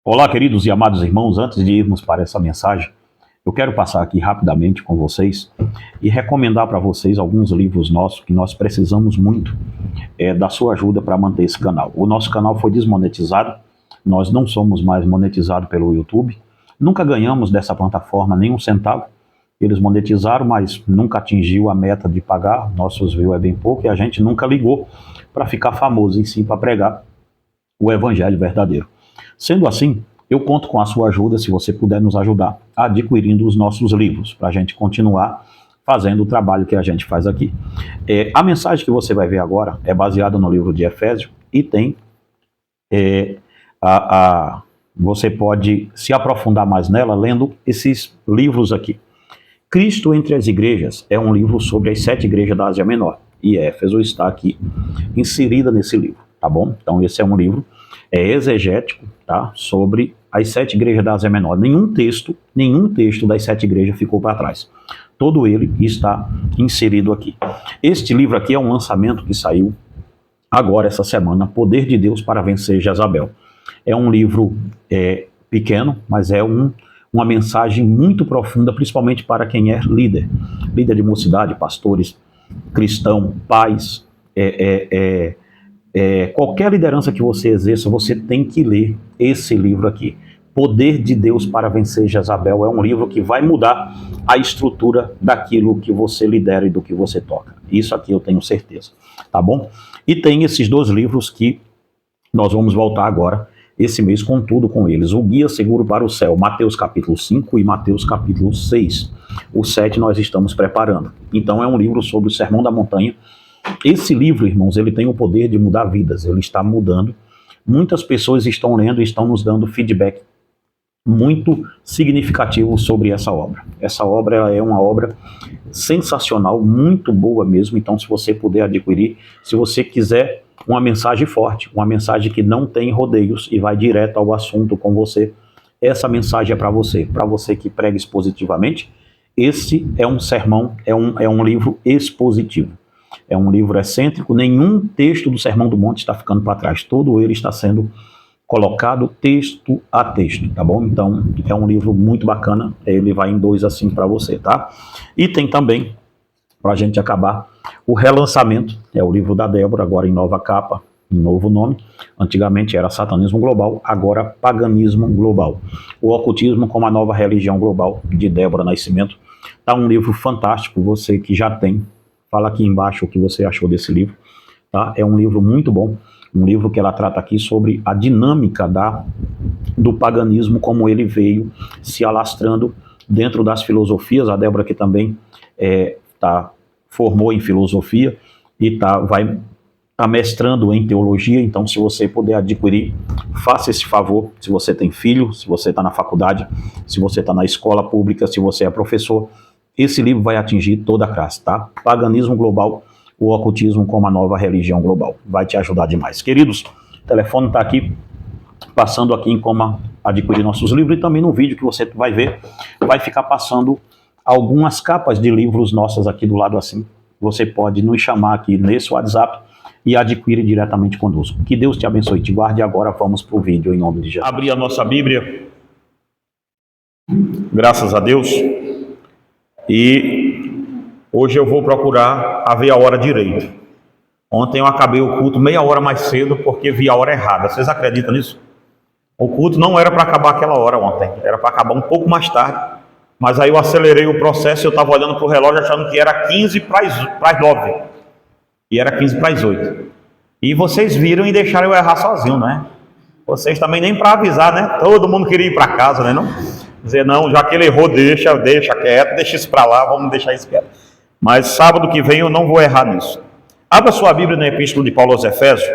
Olá, queridos e amados irmãos, antes de irmos para essa mensagem, eu quero passar aqui rapidamente com vocês e recomendar para vocês alguns livros nossos que nós precisamos muito da sua ajuda para manter esse canal. O nosso canal foi desmonetizado, nós não somos mais monetizados pelo YouTube, nunca ganhamos dessa plataforma nenhum centavo. Eles monetizaram, mas nunca atingiu a meta de pagar, nossos views é bem pouco e a gente nunca ligou para ficar famoso, e sim para pregar o evangelho verdadeiro. Sendo assim, eu conto com a sua ajuda, se você puder nos ajudar, adquirindo os nossos livros, para a gente continuar fazendo o trabalho que a gente faz aqui. A mensagem que você vai ver agora é baseada no livro de Efésios e tem, você pode se aprofundar mais nela lendo esses livros aqui. Cristo entre as Igrejas é um livro sobre as 7 igrejas da Ásia Menor, e Éfeso está aqui inserida nesse livro, tá bom? Então esse é um livro exegético, tá? Sobre as 7 igrejas da Ásia Menor. Nenhum texto das 7 igrejas ficou para trás. Todo ele está inserido aqui. Este livro aqui é um lançamento que saiu agora essa semana, Poder de Deus para Vencer Jezabel. É um livro pequeno, mas é uma mensagem muito profunda, principalmente para quem é líder de mocidade, pastores, cristão, pais, qualquer liderança que você exerça, você tem que ler esse livro aqui. Poder de Deus para Vencer Jezabel é um livro que vai mudar a estrutura daquilo que você lidera e do que você toca. Isso aqui eu tenho certeza, tá bom? E tem esses 2 livros que nós vamos voltar agora, esse mês, com tudo com eles. O Guia Seguro para o Céu, Mateus capítulo 5 e Mateus capítulo 6. O 7 nós estamos preparando. Então é um livro sobre o Sermão da Montanha. Esse livro, irmãos, ele tem o poder de mudar vidas, ele está mudando. Muitas pessoas estão lendo e estão nos dando feedback muito significativo sobre essa obra. Essa obra ela é uma obra sensacional, muito boa mesmo. Então, se você puder adquirir, se você quiser uma mensagem forte, uma mensagem que não tem rodeios e vai direto ao assunto com você, essa mensagem é para você que prega expositivamente. Esse é um sermão, é um livro expositivo. É um livro excêntrico, nenhum texto do Sermão do Monte está ficando para trás, todo ele está sendo colocado texto a texto, tá bom? Então, é um livro muito bacana, ele vai em 2 assim para você, tá? E tem também, para a gente acabar, o relançamento, é o livro da Débora, agora em nova capa, em novo nome. Antigamente era Satanismo Global, agora Paganismo Global. O Ocultismo como a Nova Religião Global, de Débora Nascimento. Tá um livro fantástico, você que já tem, fala aqui embaixo o que você achou desse livro, tá? É um livro muito bom, um livro que ela trata aqui sobre a dinâmica do paganismo, como ele veio se alastrando dentro das filosofias. A Débora que também formou em filosofia e vai mestrando em teologia. Então, se você puder adquirir, faça esse favor. Se você tem filho, se você está na faculdade, se você está na escola pública, se você é professor, esse livro vai atingir toda a classe, tá? Paganismo Global, o Ocultismo como a Nova Religião Global. Vai te ajudar demais. Queridos, o telefone está aqui, passando aqui em como adquirir nossos livros, e também no vídeo que você vai ver, vai ficar passando algumas capas de livros nossas aqui do lado assim. Você pode nos chamar aqui nesse WhatsApp e adquirir diretamente conosco. Que Deus te abençoe e te guarde. Agora vamos para o vídeo em nome de Jesus. Abrir a nossa Bíblia, graças a Deus, e hoje eu vou procurar ver a hora direito. Ontem eu acabei o culto meia hora mais cedo porque vi a hora errada. Vocês acreditam nisso? O culto não era para acabar aquela hora ontem, era para acabar um pouco mais tarde. Mas aí eu acelerei o processo e eu estava olhando para o relógio achando que era 15 para as 9. E era 15 para as 8. E vocês viram e deixaram eu errar sozinho, né? Vocês também nem para avisar, né? Todo mundo queria ir para casa, né? Não? Dizer, não, já que ele errou, deixa quieto, deixa isso para lá, vamos deixar isso quieto. Mas sábado que vem eu não vou errar nisso. Abra sua Bíblia na Epístola de Paulo aos Efésios.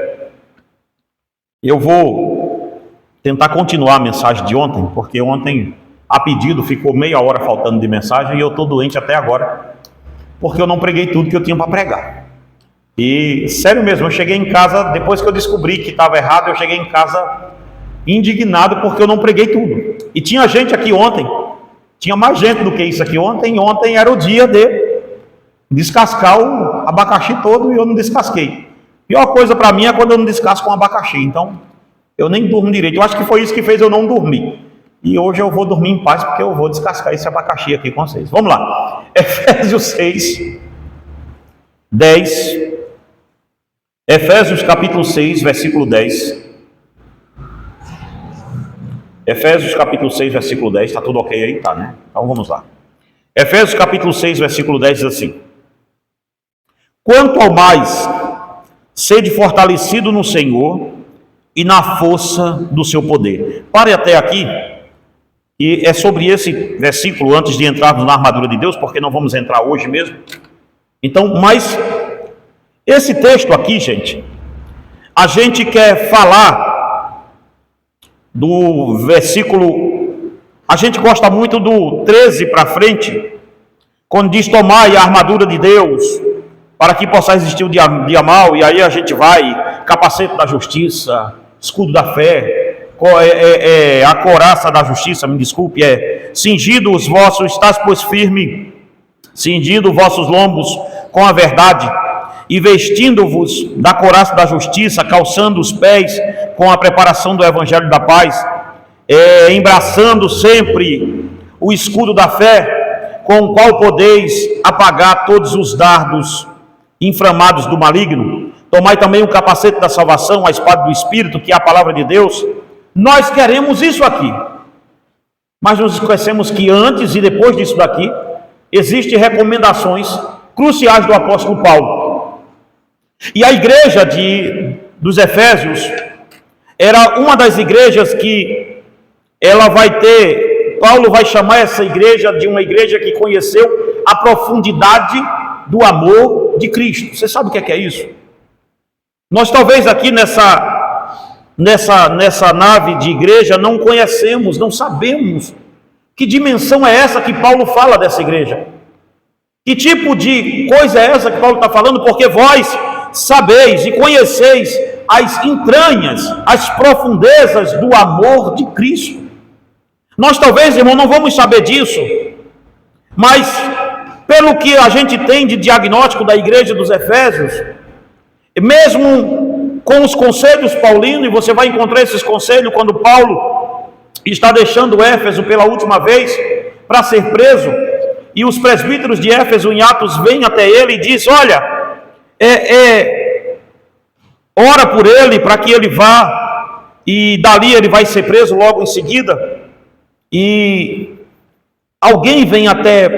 Eu vou tentar continuar a mensagem de ontem, porque ontem, a pedido, ficou meia hora faltando de mensagem e eu estou doente até agora, porque eu não preguei tudo que eu tinha para pregar. E, sério mesmo, eu cheguei em casa, depois que eu descobri que estava errado, eu cheguei em casa indignado porque eu não preguei tudo. E tinha gente aqui ontem, tinha mais gente do que isso aqui ontem, e ontem era o dia de descascar o abacaxi todo e eu não descasquei. Pior coisa para mim é quando eu não descasco um abacaxi. Então, Eu nem durmo direito. Eu acho que foi isso que fez eu não dormir. E hoje eu vou dormir em paz, porque eu vou descascar esse abacaxi aqui com vocês. Vamos lá. Efésios 6, 10. Efésios capítulo 6, versículo 10. Efésios capítulo 6, versículo 10. Está tudo ok aí? Tá, né? Então vamos lá. Efésios capítulo 6, versículo 10 diz assim: quanto ao mais, sede fortalecido no Senhor e na força do seu poder. Pare até aqui. E é sobre esse versículo, antes de entrarmos na armadura de Deus, porque não vamos entrar hoje mesmo. Então, mas esse texto aqui, gente, a gente quer falar do versículo, a gente gosta muito do 13 para frente, quando diz: tomai a armadura de Deus, para que possa resistir o dia mal. E aí a gente vai, capacete da justiça, escudo da fé, a couraça da justiça, me desculpe, cingido os vossos, estás pois firme, cingindo vossos lombos com a verdade, e vestindo-vos da couraça da justiça, calçando os pés com a preparação do evangelho da paz, embraçando sempre o escudo da fé, com o qual podeis apagar todos os dardos inflamados do maligno. Tomai também o capacete da salvação, a espada do Espírito, que é a palavra de Deus. Nós queremos isso aqui, mas nos esquecemos que antes e depois disso daqui, existem recomendações cruciais do apóstolo Paulo. E a igreja dos Efésios era uma das igrejas que ela vai ter, Paulo vai chamar essa igreja de uma igreja que conheceu a profundidade do amor de Cristo. Você sabe o que é isso? Nós talvez aqui nessa nave de igreja não conhecemos, não sabemos que dimensão é essa que Paulo fala dessa igreja. Que tipo de coisa é essa que Paulo está falando? Porque vós sabeis e conheceis as entranhas, as profundezas do amor de Cristo. Nós talvez, irmão, não vamos saber disso, mas pelo que a gente tem de diagnóstico da igreja dos Efésios, mesmo com os conselhos paulinos, e você vai encontrar esses conselhos quando Paulo está deixando Éfeso pela última vez para ser preso, e os presbíteros de Éfeso em Atos vêm até ele e diz: olha, ora por ele para que ele vá, e dali ele vai ser preso logo em seguida. E alguém vem até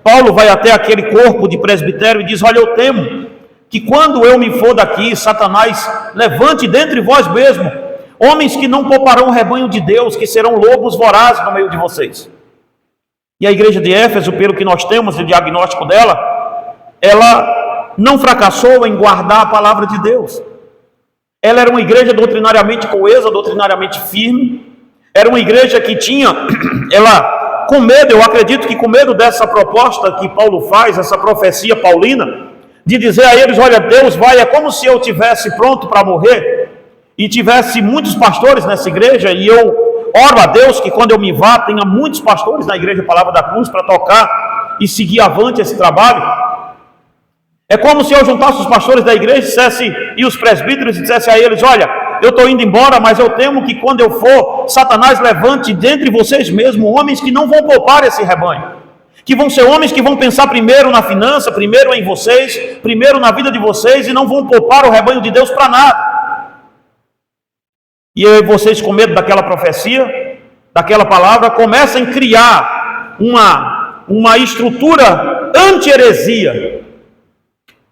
Paulo, vai até aquele corpo de presbitério e diz: olha, eu temo que quando eu me for daqui, Satanás levante dentre vós mesmo homens que não pouparão o rebanho de Deus, que serão lobos vorazes no meio de vocês. E a igreja de Éfeso, pelo que nós temos de diagnóstico dela, ela não fracassou em guardar a palavra de Deus. Ela era uma igreja doutrinariamente coesa, doutrinariamente firme. Era uma igreja que tinha, ela com medo, eu acredito que com medo dessa proposta que Paulo faz, essa profecia paulina, de dizer a eles: olha, Deus vai, é como se eu tivesse pronto para morrer, e tivesse muitos pastores nessa igreja, e eu oro a Deus que quando eu me vá, tenha muitos pastores na igreja Palavra da Cruz para tocar e seguir avante esse trabalho. É como se eu juntasse os pastores da igreja e os presbíteros e dissesse a eles: olha, eu estou indo embora, mas eu temo que quando eu for, Satanás levante dentre vocês mesmos homens que não vão poupar esse rebanho, que vão ser homens que vão pensar primeiro na finança, primeiro em vocês, primeiro na vida de vocês, e não vão poupar o rebanho de Deus para nada. E aí vocês, com medo daquela profecia, daquela palavra, começam a criar uma estrutura anti-heresia,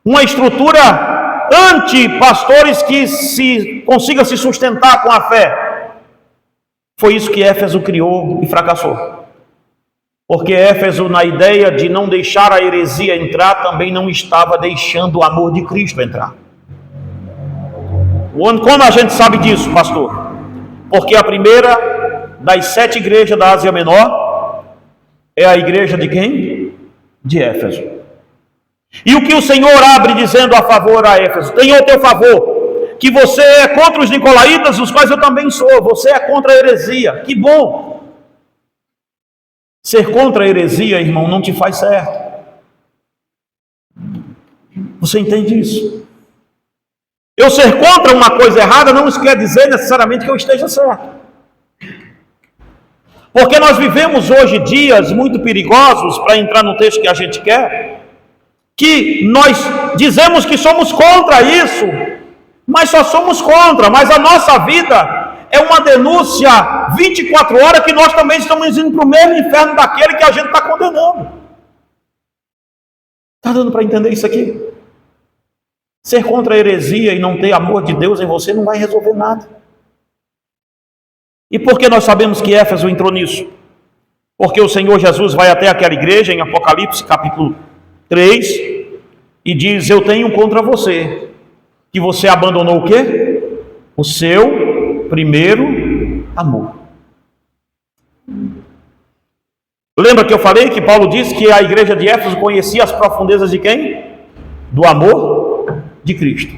uma estrutura anti-pastores que consiga se sustentar com a fé. Foi isso que Éfeso criou e fracassou. Porque Éfeso, na ideia de não deixar a heresia entrar, também não estava deixando o amor de Cristo entrar. Como a gente sabe disso, pastor? Porque a primeira das 7 igrejas da Ásia Menor é a igreja de quem? De Éfeso. E o que o Senhor abre dizendo a favor a Éfeso? Tenha o teu favor, que você é contra os nicolaítas, os quais eu também sou. Você é contra a heresia. Que bom! Ser contra a heresia, irmão, não te faz certo. Você entende isso? Eu ser contra uma coisa errada não quer dizer necessariamente que eu esteja certo. Porque nós vivemos hoje dias muito perigosos, para entrar no texto que a gente quer, que nós dizemos que somos contra isso, mas só somos contra, mas a nossa vida é uma denúncia 24 horas que nós também estamos indo para o mesmo inferno daquele que a gente está condenando. Está dando para entender isso aqui? Ser contra a heresia e não ter amor de Deus em você não vai resolver nada. E por que nós sabemos que Éfeso entrou nisso? Porque o Senhor Jesus vai até aquela igreja em Apocalipse capítulo 3 e diz: eu tenho contra você que você abandonou o quê? O seu primeiro amor. Lembra que eu falei que Paulo disse que a igreja de Éfeso conhecia as profundezas de quem? Do amor de Cristo.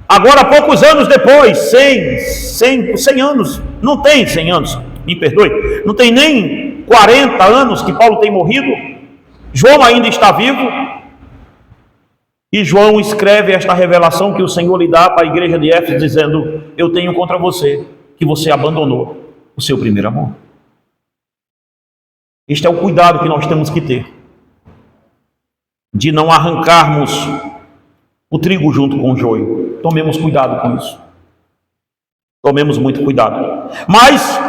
Agora, poucos anos depois, 100 anos, não tem 100 anos, me perdoe, não tem nem 40 anos que Paulo tem morrido, João ainda está vivo, e João escreve esta revelação que o Senhor lhe dá para a igreja de Éfeso, dizendo: eu tenho contra você que você abandonou o seu primeiro amor. Este é o cuidado que nós temos que ter, de não arrancarmos o trigo junto com o joio. Tomemos cuidado com isso. Tomemos muito cuidado. Mas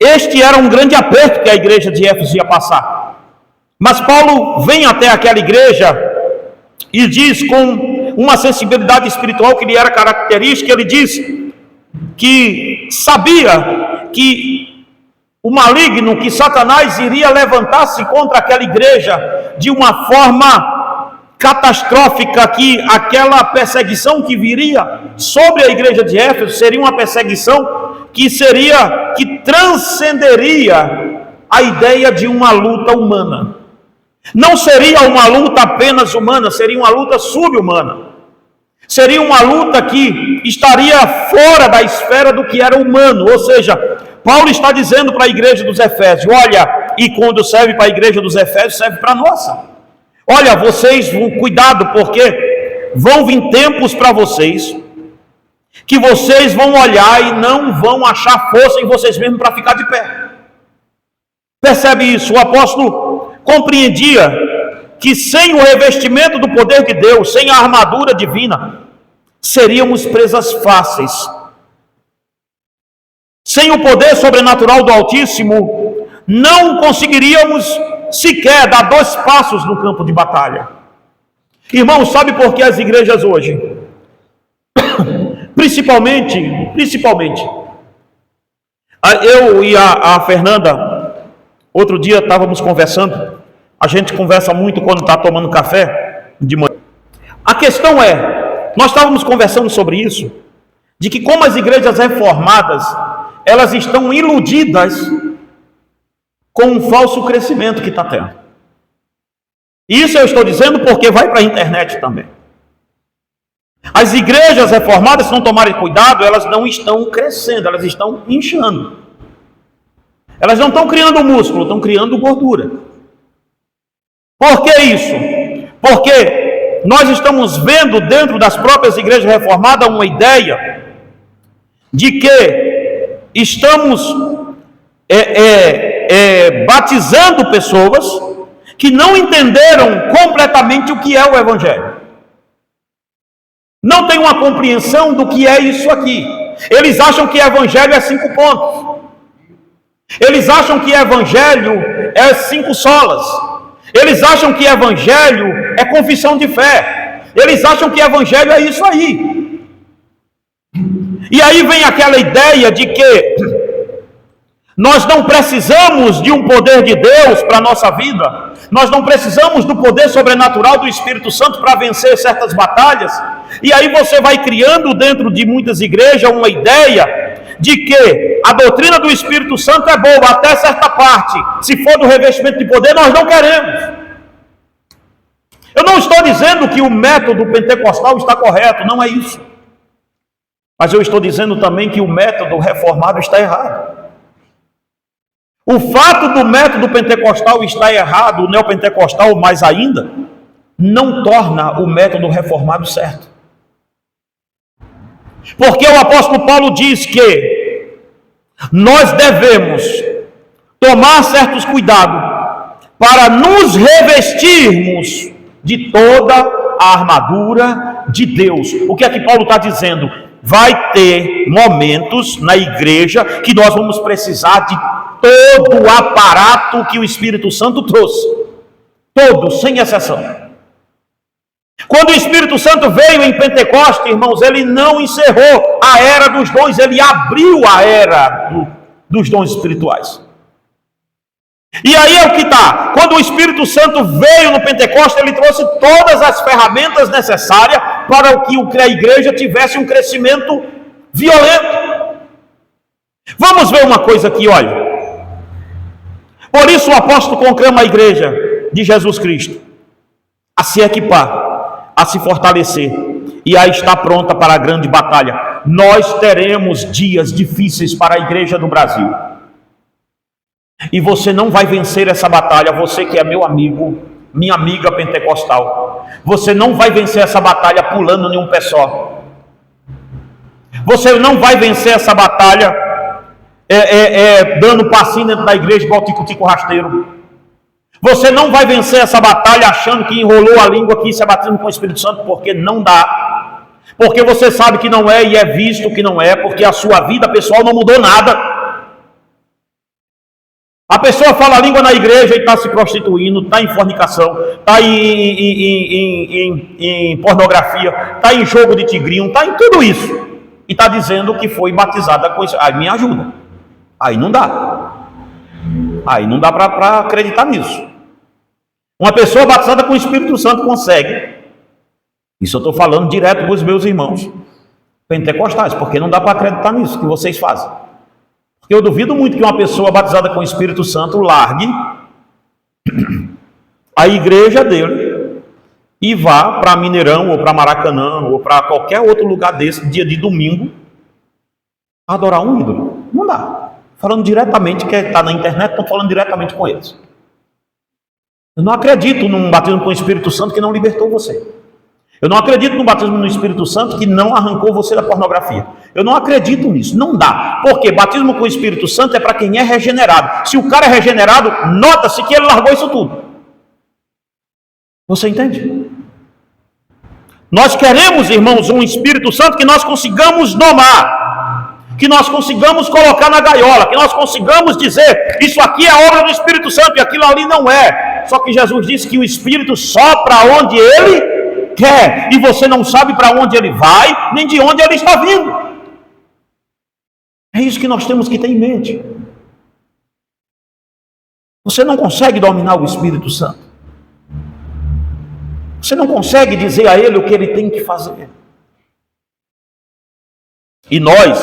este era um grande aperto que a igreja de Éfeso ia passar. Mas Paulo vem até aquela igreja e diz, com uma sensibilidade espiritual que lhe era característica, ele diz que sabia que o maligno, que Satanás iria levantar-se contra aquela igreja de uma forma catastrófica, que aquela perseguição que viria sobre a igreja de Éfeso seria uma perseguição que transcenderia a ideia de uma luta humana. Não seria uma luta apenas humana, seria uma luta subhumana. Seria uma luta que estaria fora da esfera do que era humano. Ou seja, Paulo está dizendo para a igreja dos Efésios: olha, e quando serve para a igreja dos Efésios, serve para a nossa. Olha, vocês, cuidado, porque vão vir tempos para vocês que vocês vão olhar e não vão achar força em vocês mesmos para ficar de pé. Percebe isso? O apóstolo compreendia que sem o revestimento do poder de Deus, sem a armadura divina, seríamos presas fáceis. Sem o poder sobrenatural do Altíssimo, não conseguiríamos sequer dar 2 passos no campo de batalha. Irmãos, sabe por que as igrejas hoje, principalmente, eu e a Fernanda, outro dia estávamos conversando, a gente conversa muito quando está tomando café de manhã. A questão é, nós estávamos conversando sobre isso, de que como as igrejas reformadas, elas estão iludidas com um falso crescimento que está tendo. Isso eu estou dizendo porque vai para a internet também. As igrejas reformadas, se não tomarem cuidado, elas não estão crescendo, elas estão inchando. Elas não estão criando músculo, estão criando gordura. Por que isso? Porque nós estamos vendo dentro das próprias igrejas reformadas uma ideia de que estamos batizando pessoas que não entenderam completamente o que é o Evangelho. Não tem uma compreensão do que é isso aqui. Eles acham que Evangelho é 5 pontos. Eles acham que Evangelho é 5 solas. Eles acham que Evangelho é confissão de fé. Eles acham que Evangelho é isso aí. E aí vem aquela ideia de que nós não precisamos de um poder de Deus para a nossa vida. Nós não precisamos do poder sobrenatural do Espírito Santo para vencer certas batalhas. E aí você vai criando dentro de muitas igrejas uma ideia de que a doutrina do Espírito Santo é boa até certa parte. Se for do revestimento de poder, nós não queremos. Eu não estou dizendo que o método pentecostal está correto, não é isso. Mas eu estou dizendo também que o método reformado está errado. O fato do método pentecostal estar errado, o neopentecostal mais ainda, não torna o método reformado certo. Porque o apóstolo Paulo diz que nós devemos tomar certos cuidados para nos revestirmos de toda a armadura de Deus. O que é que Paulo está dizendo? Vai ter momentos na igreja que nós vamos precisar de todo o aparato que o Espírito Santo trouxe. Todo, sem exceção. Quando o Espírito Santo veio em Pentecostes, irmãos, ele não encerrou a era dos dons, ele abriu a era dos dons espirituais. E aí é o que está. Quando o Espírito Santo veio no Pentecostes, ele trouxe todas as ferramentas necessárias para que a igreja tivesse um crescimento violento. Vamos ver uma coisa aqui, olha. Por isso o apóstolo conclama a igreja de Jesus Cristo a se equipar, a se fortalecer e a estar pronta para a grande batalha. Nós teremos dias difíceis para a igreja do Brasil. E você não vai vencer essa batalha, você que é meu amigo, minha amiga pentecostal. Você não vai vencer essa batalha pulando em um pé só. Você não vai vencer essa batalha dando passinho dentro da igreja igual tico-tico rasteiro. Você não vai vencer essa batalha achando que enrolou a língua aqui e se abatendo com o Espírito Santo, porque não dá. Porque você sabe que não é e é visto que não é, porque a sua vida pessoal não mudou nada. A pessoa fala a língua na igreja e está se prostituindo, está em fornicação, está em pornografia, está em jogo de tigrinho, está em tudo isso. E está dizendo que foi batizada com isso. Aí me ajuda. Aí não dá. Aí não dá para acreditar nisso. Uma pessoa batizada com o Espírito Santo consegue. Isso eu estou falando direto para os meus irmãos pentecostais, porque não dá para acreditar nisso que vocês fazem. Porque eu duvido muito que uma pessoa batizada com o Espírito Santo largue a igreja dele e vá para Mineirão, ou para Maracanã, ou para qualquer outro lugar desse, dia de domingo, adorar um ídolo. Não dá. Falando diretamente, que está na internet, estou falando diretamente com eles. Eu não acredito num batismo com o Espírito Santo que não libertou você. Eu não acredito no batismo no Espírito Santo que não arrancou você da pornografia. Eu não acredito nisso, não dá. Porque batismo com o Espírito Santo é para quem é regenerado. Se o cara é regenerado, nota-se que ele largou isso tudo. Você entende? Nós queremos, irmãos, um Espírito Santo que nós consigamos domar, que nós consigamos colocar na gaiola, que nós consigamos dizer, isso aqui é obra do Espírito Santo e aquilo ali não é. Só que Jesus disse que o Espírito sopra onde ele quer, e você não sabe para onde ele vai, nem de onde ele está vindo. É isso que nós temos que ter em mente. Você não consegue dominar o Espírito Santo. Você não consegue dizer a ele o que ele tem que fazer. E nós,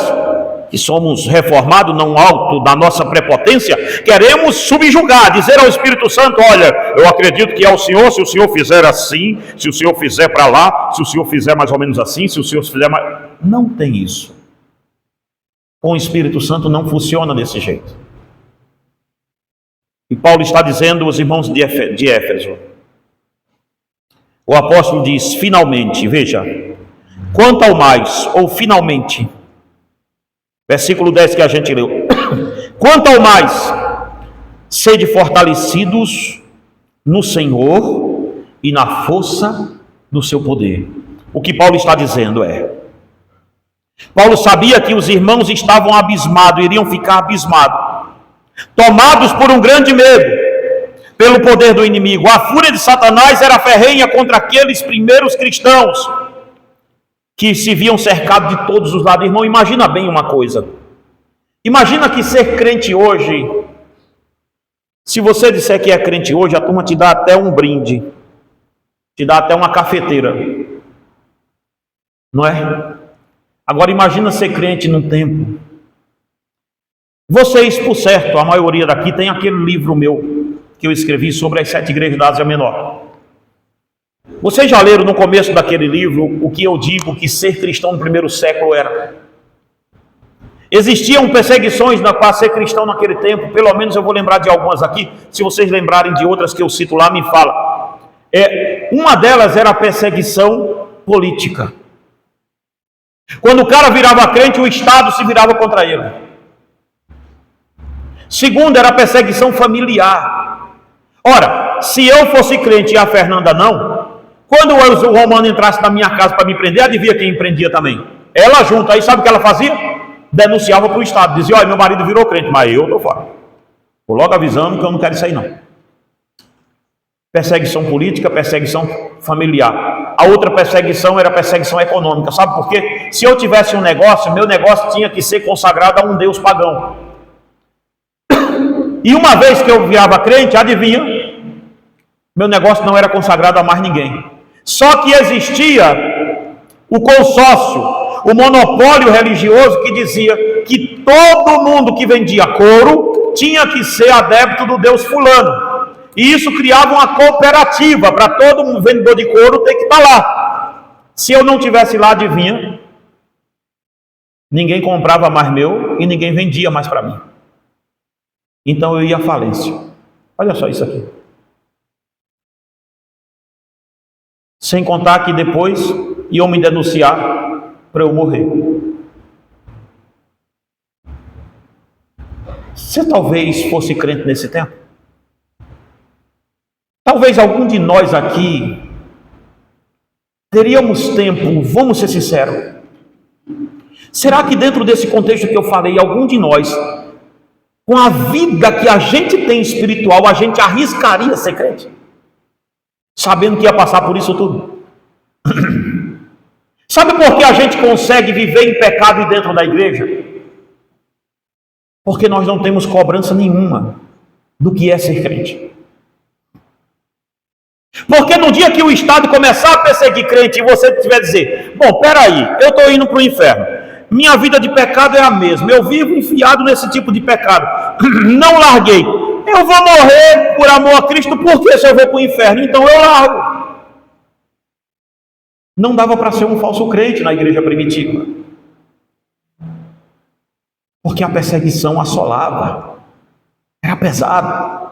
que somos reformados no alto da nossa prepotência, queremos subjugar, dizer ao Espírito Santo, olha, eu acredito que é o Senhor, se o Senhor fizer assim, se o Senhor fizer para lá, se o Senhor fizer mais ou menos assim, se o Senhor fizer mais... Não tem isso. Com o Espírito Santo não funciona desse jeito. E Paulo está dizendo aos irmãos de Éfeso, o apóstolo diz, finalmente, veja, quanto ao mais, ou finalmente, versículo 10 que a gente leu. Quanto ao mais, sede fortalecidos no Senhor e na força do seu poder. O que Paulo está dizendo é, Paulo sabia que os irmãos estavam abismados, iriam ficar abismados, tomados por um grande medo, pelo poder do inimigo. A fúria de Satanás era ferrenha contra aqueles primeiros cristãos, que se viam cercados de todos os lados. Irmão, imagina bem uma coisa. Imagina que ser crente hoje, se você disser que é crente hoje, a turma te dá até um brinde, te dá até uma cafeteira. Não é? Agora imagina ser crente num tempo. Vocês, por certo, a maioria daqui tem aquele livro meu, que eu escrevi sobre as 7 igrejas da Ásia Menor. Vocês já leram no começo daquele livro o que eu digo que ser cristão no primeiro século era? Existiam perseguições para ser cristão naquele tempo, pelo menos eu vou lembrar de algumas aqui, se vocês lembrarem de outras que eu cito lá, me fala. Uma delas era a perseguição política. Quando o cara virava crente, o Estado se virava contra ele. Segunda era a perseguição familiar. Ora, se eu fosse crente e a Fernanda não, quando o Romano entrasse na minha casa para me prender, adivinha quem me prendia também? Ela junto. Aí sabe o que ela fazia? Denunciava para o Estado. Dizia, olha, meu marido virou crente, mas eu estou fora. Vou logo avisando que eu não quero isso aí não. Perseguição política, perseguição familiar. A outra perseguição era a perseguição econômica. Sabe por quê? Se eu tivesse um negócio, meu negócio tinha que ser consagrado a um deus pagão. E uma vez que eu virava crente, adivinha? Meu negócio não era consagrado a mais ninguém. Só que existia o consórcio, o monopólio religioso que dizia que todo mundo que vendia couro tinha que ser adepto do deus fulano. E isso criava uma cooperativa para todo mundo vendedor de couro ter que estar lá. Se eu não tivesse lá, adivinha? Ninguém comprava mais meu e ninguém vendia mais para mim. Então eu ia à falência. Olha só isso aqui. Sem contar que depois iam me denunciar para eu morrer. Você talvez fosse crente nesse tempo? Talvez algum de nós aqui teríamos tempo, vamos ser sinceros. Será que dentro desse contexto que eu falei, algum de nós, com a vida que a gente tem espiritual, a gente arriscaria ser crente? Sabendo que ia passar por isso tudo. Sabe por que a gente consegue viver em pecado e dentro da igreja? Porque nós não temos cobrança nenhuma do que é ser crente. Porque no dia que o Estado começar a perseguir crente e você tiver dizer, bom, peraí, eu estou indo para o inferno, minha vida de pecado é a mesma, eu vivo enfiado nesse tipo de pecado, não larguei, eu vou morrer por amor a Cristo, porque se eu vou para o inferno, então eu largo. Não dava para ser um falso crente na igreja primitiva, porque a perseguição assolava, era pesado.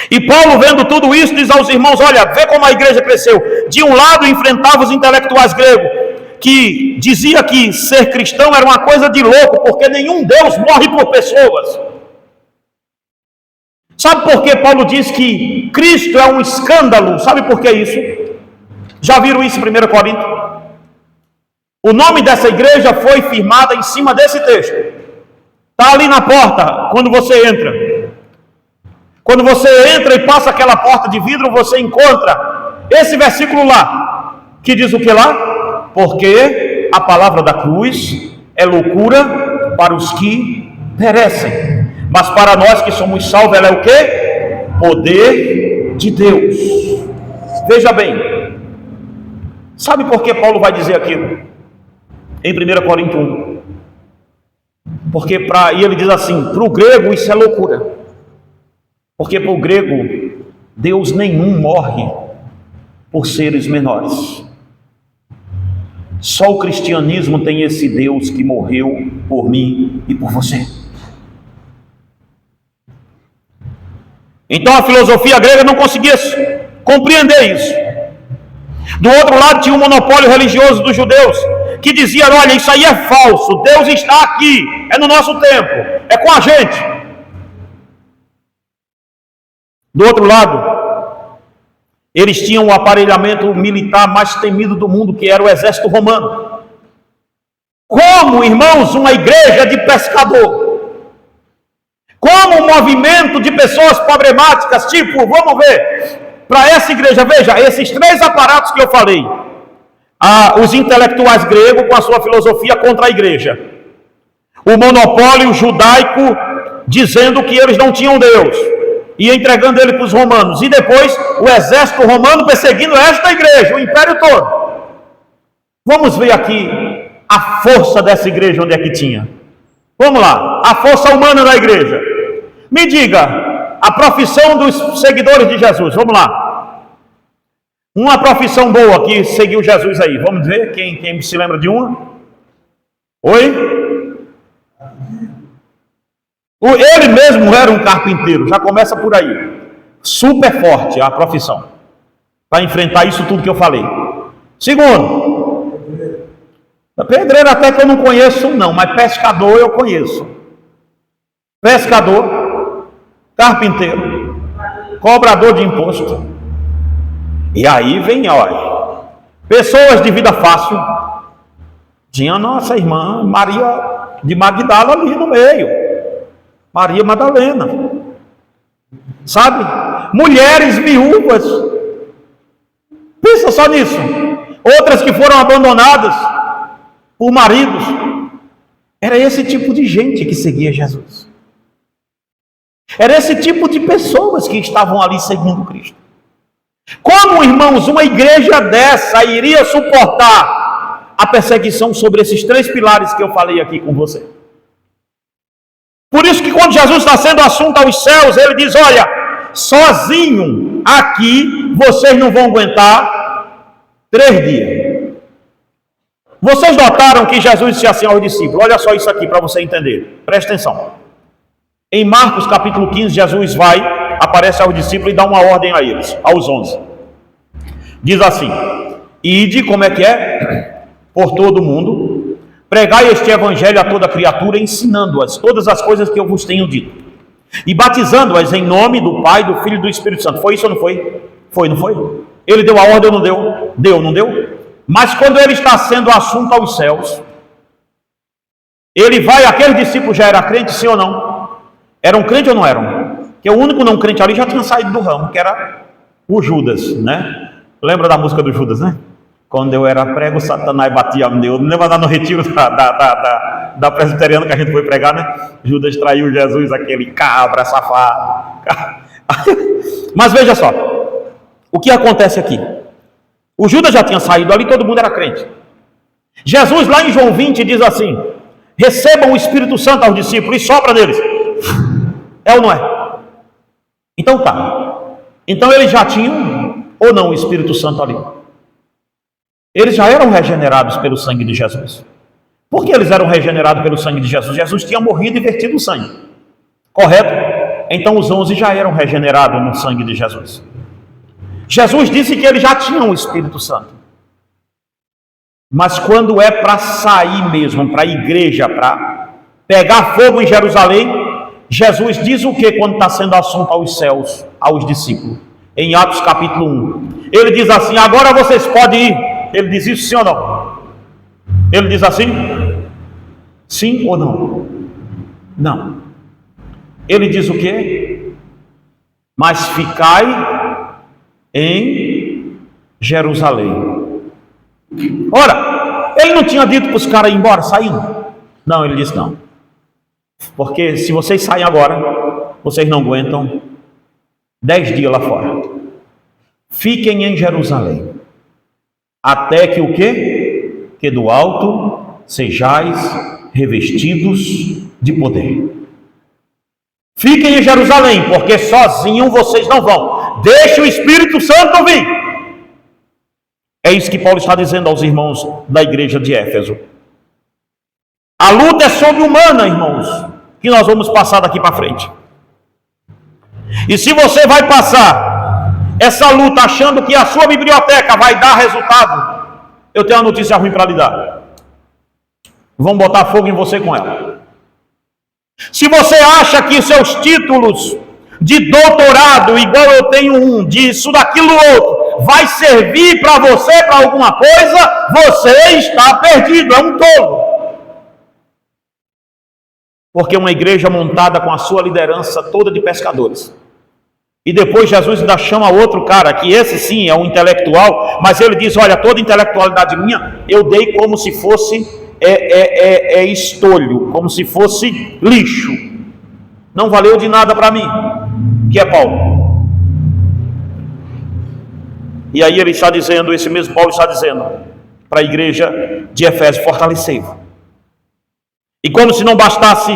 E Paulo, vendo tudo isso, diz aos irmãos, olha, vê como a igreja cresceu. De um lado enfrentava os intelectuais gregos, que dizia que ser cristão era uma coisa de louco, porque nenhum Deus morre por pessoas. Sabe por que Paulo diz que Cristo é um escândalo? Sabe por que isso? Já viram isso em 1 Coríntios? O nome dessa igreja foi firmada em cima desse texto. Está ali na porta, quando você entra. Quando você entra e passa aquela porta de vidro, você encontra esse versículo lá, que diz o que lá? Porque a palavra da cruz é loucura para os que perecem, mas para nós que somos salvos, ela é o quê? Poder de Deus. Veja bem, sabe por que Paulo vai dizer aquilo? Em 1 Coríntios 1. Porque e ele diz assim, para o grego isso é loucura. Porque para o grego, Deus nenhum morre por seres menores. Só o cristianismo tem esse Deus que morreu por mim e por você. Então a filosofia grega não conseguia compreender isso. Do outro lado tinha o monopólio religioso dos judeus, que diziam, olha, isso aí é falso, Deus está aqui, é no nosso tempo, é com a gente. Do outro lado, eles tinham o aparelhamento militar mais temido do mundo, que era o exército romano. Como, irmãos, uma igreja de pescador, como um movimento de pessoas problemáticas, tipo, vamos ver, para essa igreja, veja, esses três aparatos que eu falei, os intelectuais gregos com a sua filosofia contra a igreja, o monopólio judaico dizendo que eles não tinham Deus, e entregando ele para os romanos, e depois o exército romano perseguindo esta igreja, o império todo. Vamos ver aqui a força dessa igreja, onde é que tinha. Vamos lá, a força humana da igreja. Me diga, a profissão dos seguidores de Jesus, vamos lá. Uma profissão boa que seguiu Jesus aí, vamos ver, quem se lembra de uma? Oi? Ele mesmo era um carpinteiro, já começa por aí. Super forte a profissão. para enfrentar isso tudo que eu falei. Segundo, pedreiro até que eu não conheço não, mas pescador eu conheço. Pescador, carpinteiro, cobrador de imposto. E aí vem, olha, pessoas de vida fácil. Tinha a nossa irmã Maria de Magdala ali no meio, Maria Madalena, sabe? Mulheres viúvas, pensa só nisso. Outras que foram abandonadas por maridos. Era esse tipo de gente que seguia Jesus. Era esse tipo de pessoas que estavam ali seguindo Cristo. Como, irmãos, uma igreja dessa iria suportar a perseguição sobre esses três pilares que eu falei aqui com você? Por isso que quando Jesus está sendo assunto aos céus, ele diz, olha, sozinho aqui vocês não vão aguentar 3 dias. Vocês notaram que Jesus disse assim aos discípulos, olha só isso aqui para você entender, presta atenção. Em Marcos capítulo 15, Jesus aparece aos discípulos e dá uma ordem a eles, aos 11. Diz assim, ide, como é que é? Por todo o mundo, pregai este evangelho a toda criatura, ensinando-as todas as coisas que eu vos tenho dito. E batizando-as em nome do Pai, do Filho e do Espírito Santo. Foi isso ou não foi? Foi, não foi? Ele deu a ordem ou não deu? Deu, não deu? Mas quando ele está sendo assunto aos céus, ele vai, aquele discípulo já era crente, sim ou não? Eram crente ou não eram? Porque o único não crente ali já tinha saído do ramo, que era o Judas, né? Lembra da música do Judas, né? Quando eu era prego, Satanás batia meu. Não lembra lá no retiro da presbiteriana que a gente foi pregar, né? Judas traiu Jesus, aquele cabra safado. Mas veja só, o que acontece aqui? O Judas já tinha saído ali, todo mundo era crente. Jesus lá em João 20 diz assim, recebam o Espírito Santo aos discípulos e sopra neles. É ou não é? Então tá. Então eles já tinham ou não o Espírito Santo ali? Eles já eram regenerados pelo sangue de Jesus. Por que eles eram regenerados pelo sangue de Jesus? Jesus tinha morrido e vertido o sangue. Correto? Então os 11 já eram regenerados no sangue de Jesus. Jesus disse que eles já tinham o Espírito Santo. Mas quando é para sair mesmo, para a igreja, para pegar fogo em Jerusalém, Jesus diz o que quando está sendo assunto aos céus, aos discípulos? Em Atos capítulo 1. Ele diz assim, agora vocês podem ir. Ele diz isso sim ou não? Ele diz assim? Sim ou não? Não. Ele diz o quê? Mas ficai em Jerusalém. Ora, ele não tinha dito para os caras ir embora, saindo? Não, ele disse não. Porque se vocês saem agora, vocês não aguentam 10 dias lá fora. Fiquem em Jerusalém. Até que o quê? Que do alto sejais revestidos de poder. Fiquem em Jerusalém, porque sozinho vocês não vão. Deixe o Espírito Santo vir. É isso que Paulo está dizendo aos irmãos da igreja de Éfeso. A luta é sobre-humana, irmãos, que nós vamos passar daqui para frente. E se você vai passar essa luta achando que a sua biblioteca vai dar resultado, eu tenho uma notícia ruim para lhe dar. Vão botar fogo em você com ela. Se você acha que seus títulos de doutorado, igual eu tenho um, disso, daquilo, outro, vai servir para você para alguma coisa, você está perdido, é um tolo. Porque uma igreja montada com a sua liderança toda de pescadores. E depois Jesus ainda chama outro cara, que esse sim é um intelectual, mas ele diz, olha, toda intelectualidade minha, eu dei como se fosse estolho, como se fosse lixo. Não valeu de nada para mim, que é Paulo. E aí ele está dizendo, esse mesmo Paulo está dizendo, para a igreja de Efésio, fortalecei-vos. E como se não bastasse,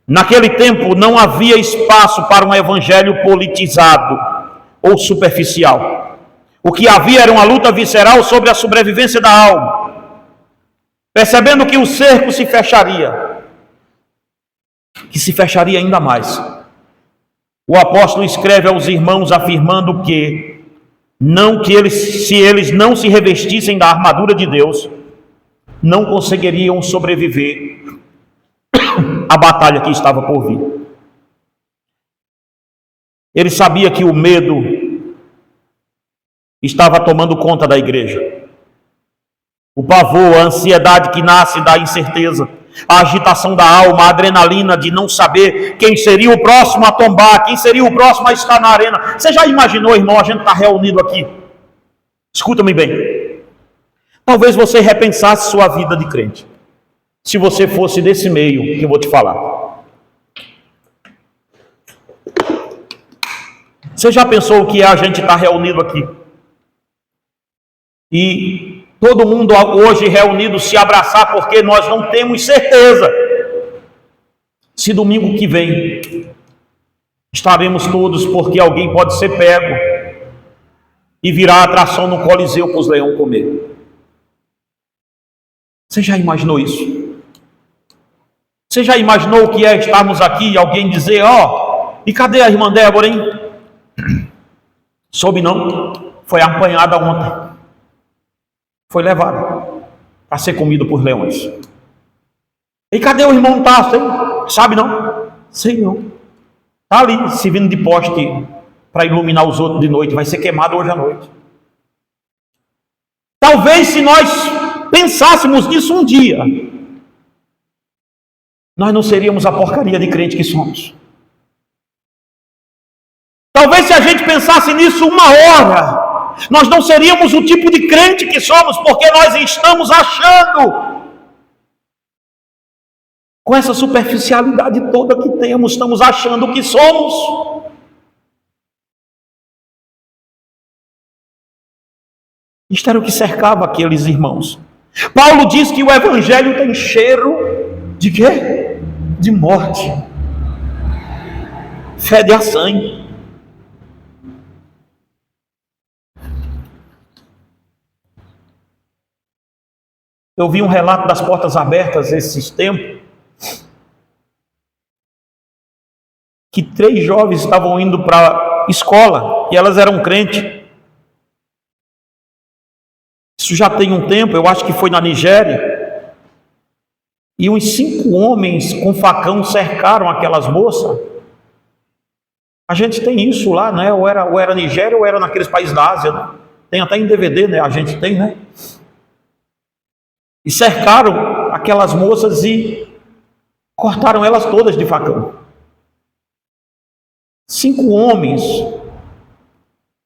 naquele tempo não havia espaço para um evangelho politizado ou superficial. O que havia era uma luta visceral sobre a sobrevivência da alma. Percebendo que o cerco se fecharia, que se fecharia ainda mais, o apóstolo escreve aos irmãos afirmando que se eles não se revestissem da armadura de Deus, não conseguiriam sobreviver à batalha que estava por vir. Ele sabia que o medo estava tomando conta da igreja. O pavor, a ansiedade que nasce da incerteza, a agitação da alma, a adrenalina de não saber quem seria o próximo a tombar, quem seria o próximo a estar na arena. Você já imaginou, irmão, a gente está reunido aqui? Escuta-me bem. Talvez você repensasse sua vida de crente, se você fosse desse meio que eu vou te falar. Você já pensou o que é a gente estar reunido aqui? E todo mundo hoje reunido se abraçar, porque nós não temos certeza se domingo que vem estaremos todos, porque alguém pode ser pego e virar atração no Coliseu para os leões comer. Você já imaginou isso? Você já imaginou o que é estarmos aqui e alguém dizer, e cadê a irmã Débora, hein? Soube não? Foi apanhada ontem. Foi levada para ser comido por leões. E cadê o irmão Tasso, hein? Sabe não? Sei não. Está ali, servindo de poste para iluminar os outros de noite. Vai ser queimado hoje à noite. Talvez se nós pensássemos nisso um dia, nós não seríamos a porcaria de crente que somos. Talvez se a gente pensasse nisso uma hora, nós não seríamos o tipo de crente que somos, porque nós estamos achando, com essa superficialidade toda que temos, estamos achando que somos. Isto era o que cercava aqueles irmãos. Paulo diz que o evangelho tem cheiro de quê? De morte. Fede a sangue. Eu vi um relato das portas abertas esses tempos, que 3 jovens estavam indo para a escola, e elas eram crentes. Isso já tem um tempo, eu acho que foi na Nigéria, e uns 5 homens com facão cercaram aquelas moças. A gente tem isso lá, né? Ou era Nigéria, ou era naqueles países da Ásia, né? Tem até em DVD, né? A gente tem, né? E cercaram aquelas moças e cortaram elas todas de facão. 5 homens.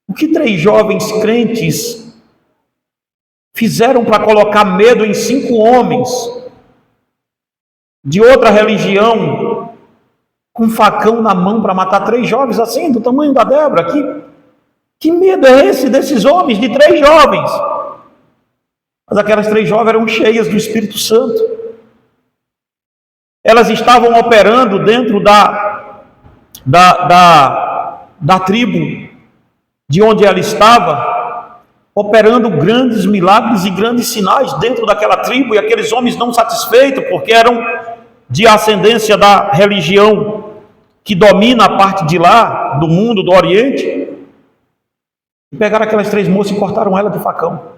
O que 3 jovens crentes fizeram para colocar medo em 5 homens de outra religião, com facão na mão para matar 3 jovens assim, do tamanho da Débora? Que medo é esse desses homens, de 3 jovens? Mas aquelas 3 jovens eram cheias do Espírito Santo. Elas estavam operando dentro da tribo de onde ela estava, operando grandes milagres e grandes sinais dentro daquela tribo, e aqueles homens não satisfeitos, porque eram de ascendência da religião que domina a parte de lá, do mundo, do Oriente, e pegaram aquelas 3 moças e cortaram ela de facão.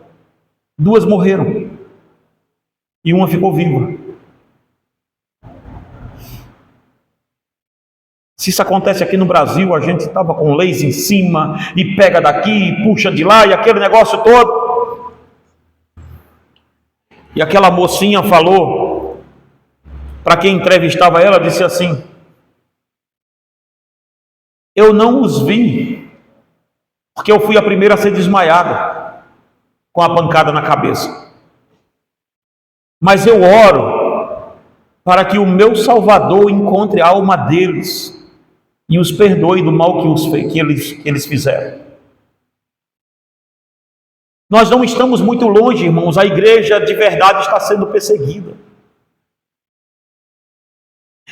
2 morreram e uma ficou viva. Se isso acontece aqui no Brasil, a gente estava com leis em cima, e pega daqui, e puxa de lá, e aquele negócio todo. E aquela mocinha falou, para quem entrevistava ela, disse assim: eu não os vi, porque eu fui a primeira a ser desmaiada com a pancada na cabeça. Mas eu oro para que o meu Salvador encontre a alma deles e os perdoe do mal que eles fizeram. Nós não estamos muito longe, irmãos. A igreja de verdade está sendo perseguida.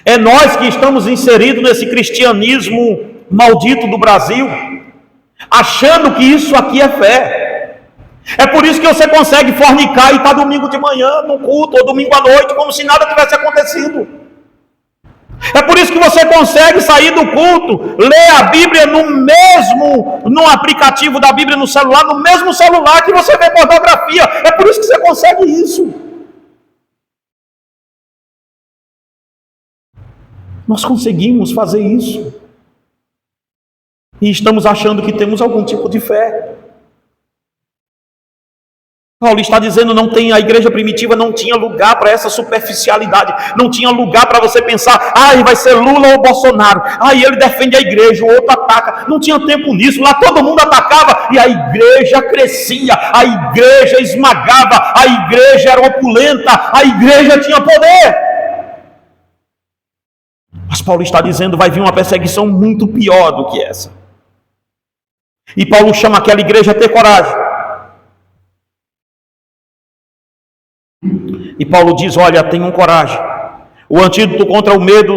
É nós que estamos inseridos nesse cristianismo maldito do Brasil, achando que isso aqui é fé. É por isso que você consegue fornicar e estar domingo de manhã no culto, ou domingo à noite, como se nada tivesse acontecido. É por isso que você consegue sair do culto, ler a Bíblia no aplicativo da Bíblia no celular, no mesmo celular que você vê pornografia. É por isso que você consegue isso. Nós conseguimos fazer isso. E estamos achando que temos algum tipo de fé. Paulo está dizendo, a igreja primitiva não tinha lugar para essa superficialidade, não tinha lugar para você pensar, vai ser Lula ou Bolsonaro, ele defende a igreja, o outro ataca. Não tinha tempo nisso, lá todo mundo atacava e a igreja crescia, a igreja esmagava, a igreja era opulenta, a igreja tinha poder. Mas Paulo está dizendo, vai vir uma perseguição muito pior do que essa. E Paulo chama aquela igreja a ter coragem. E Paulo diz, olha, tenham coragem. O antídoto contra o medo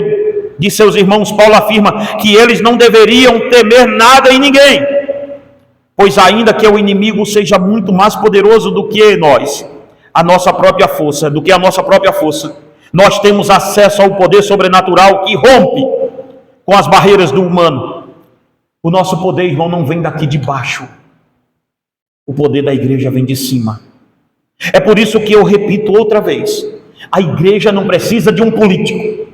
de seus irmãos, Paulo afirma que eles não deveriam temer nada e ninguém, pois ainda que o inimigo seja muito mais poderoso do que nós, a nossa própria força, nós temos acesso ao poder sobrenatural que rompe com as barreiras do humano. O nosso poder, irmão, não vem daqui de baixo. O poder da igreja vem de cima. É por isso que eu repito outra vez, a igreja não precisa de um político,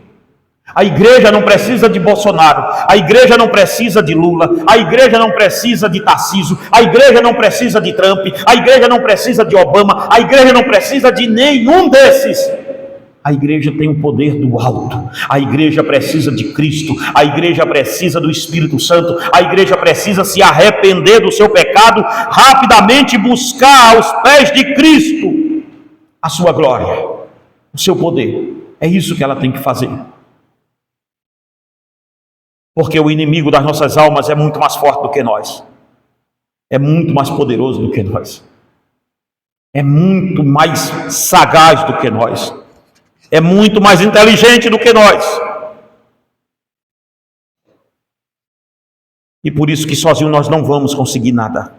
a igreja não precisa de Bolsonaro, a igreja não precisa de Lula, a igreja não precisa de Tarcísio, a igreja não precisa de Trump, a igreja não precisa de Obama, a igreja não precisa de nenhum desses. A igreja tem o poder do alto, a igreja precisa de Cristo, a igreja precisa do Espírito Santo, a igreja precisa se arrepender do seu pecado, rapidamente buscar aos pés de Cristo a sua glória, o seu poder. É isso que ela tem que fazer. Porque o inimigo das nossas almas é muito mais forte do que nós, é muito mais poderoso do que nós, é muito mais sagaz do que nós, é muito mais inteligente do que nós. E por isso que sozinho nós não vamos conseguir nada.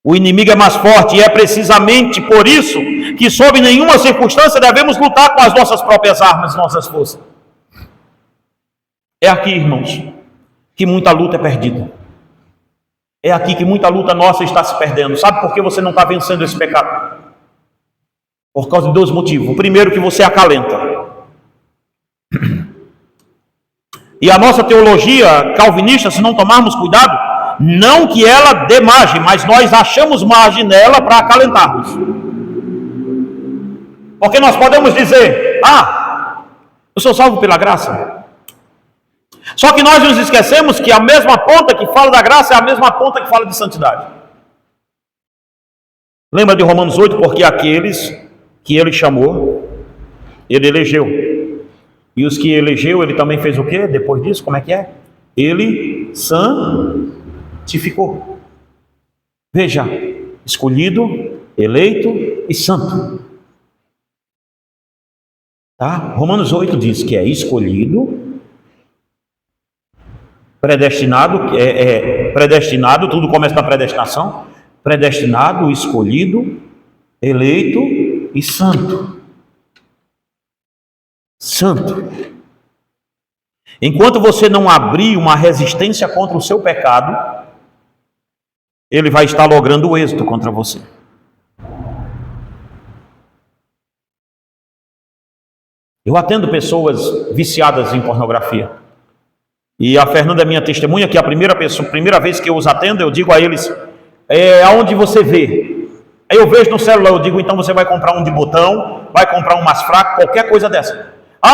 O inimigo é mais forte e é precisamente por isso que sob nenhuma circunstância devemos lutar com as nossas próprias armas, nossas forças. É aqui, irmãos, que muita luta é perdida. É aqui que muita luta nossa está se perdendo. Sabe por que você não está vencendo esse pecado? Por causa de dois motivos. O primeiro, que você acalenta. E a nossa teologia calvinista, se não tomarmos cuidado, não que ela dê margem, mas nós achamos margem nela para acalentarmos. Porque nós podemos dizer, eu sou salvo pela graça. Só que nós nos esquecemos que a mesma ponta que fala da graça é a mesma ponta que fala de santidade. Lembra de Romanos 8? Porque aqueles que ele chamou, ele elegeu. E os que elegeu, ele também fez o quê? Depois disso, como é que é? Ele santificou. Veja, escolhido, eleito e santo. Tá? Romanos 8 diz que é escolhido, predestinado, predestinado, tudo começa na predestinação. Predestinado, escolhido, eleito e santo. Santo. Enquanto você não abrir uma resistência contra o seu pecado, ele vai estar logrando o êxito contra você. Eu atendo pessoas viciadas em pornografia. E a Fernanda é minha testemunha, que a primeira vez que eu os atendo, eu digo a eles, aonde você vê? Aí eu vejo no celular, eu digo, então você vai comprar um de botão, vai comprar um mais fraco, qualquer coisa dessa.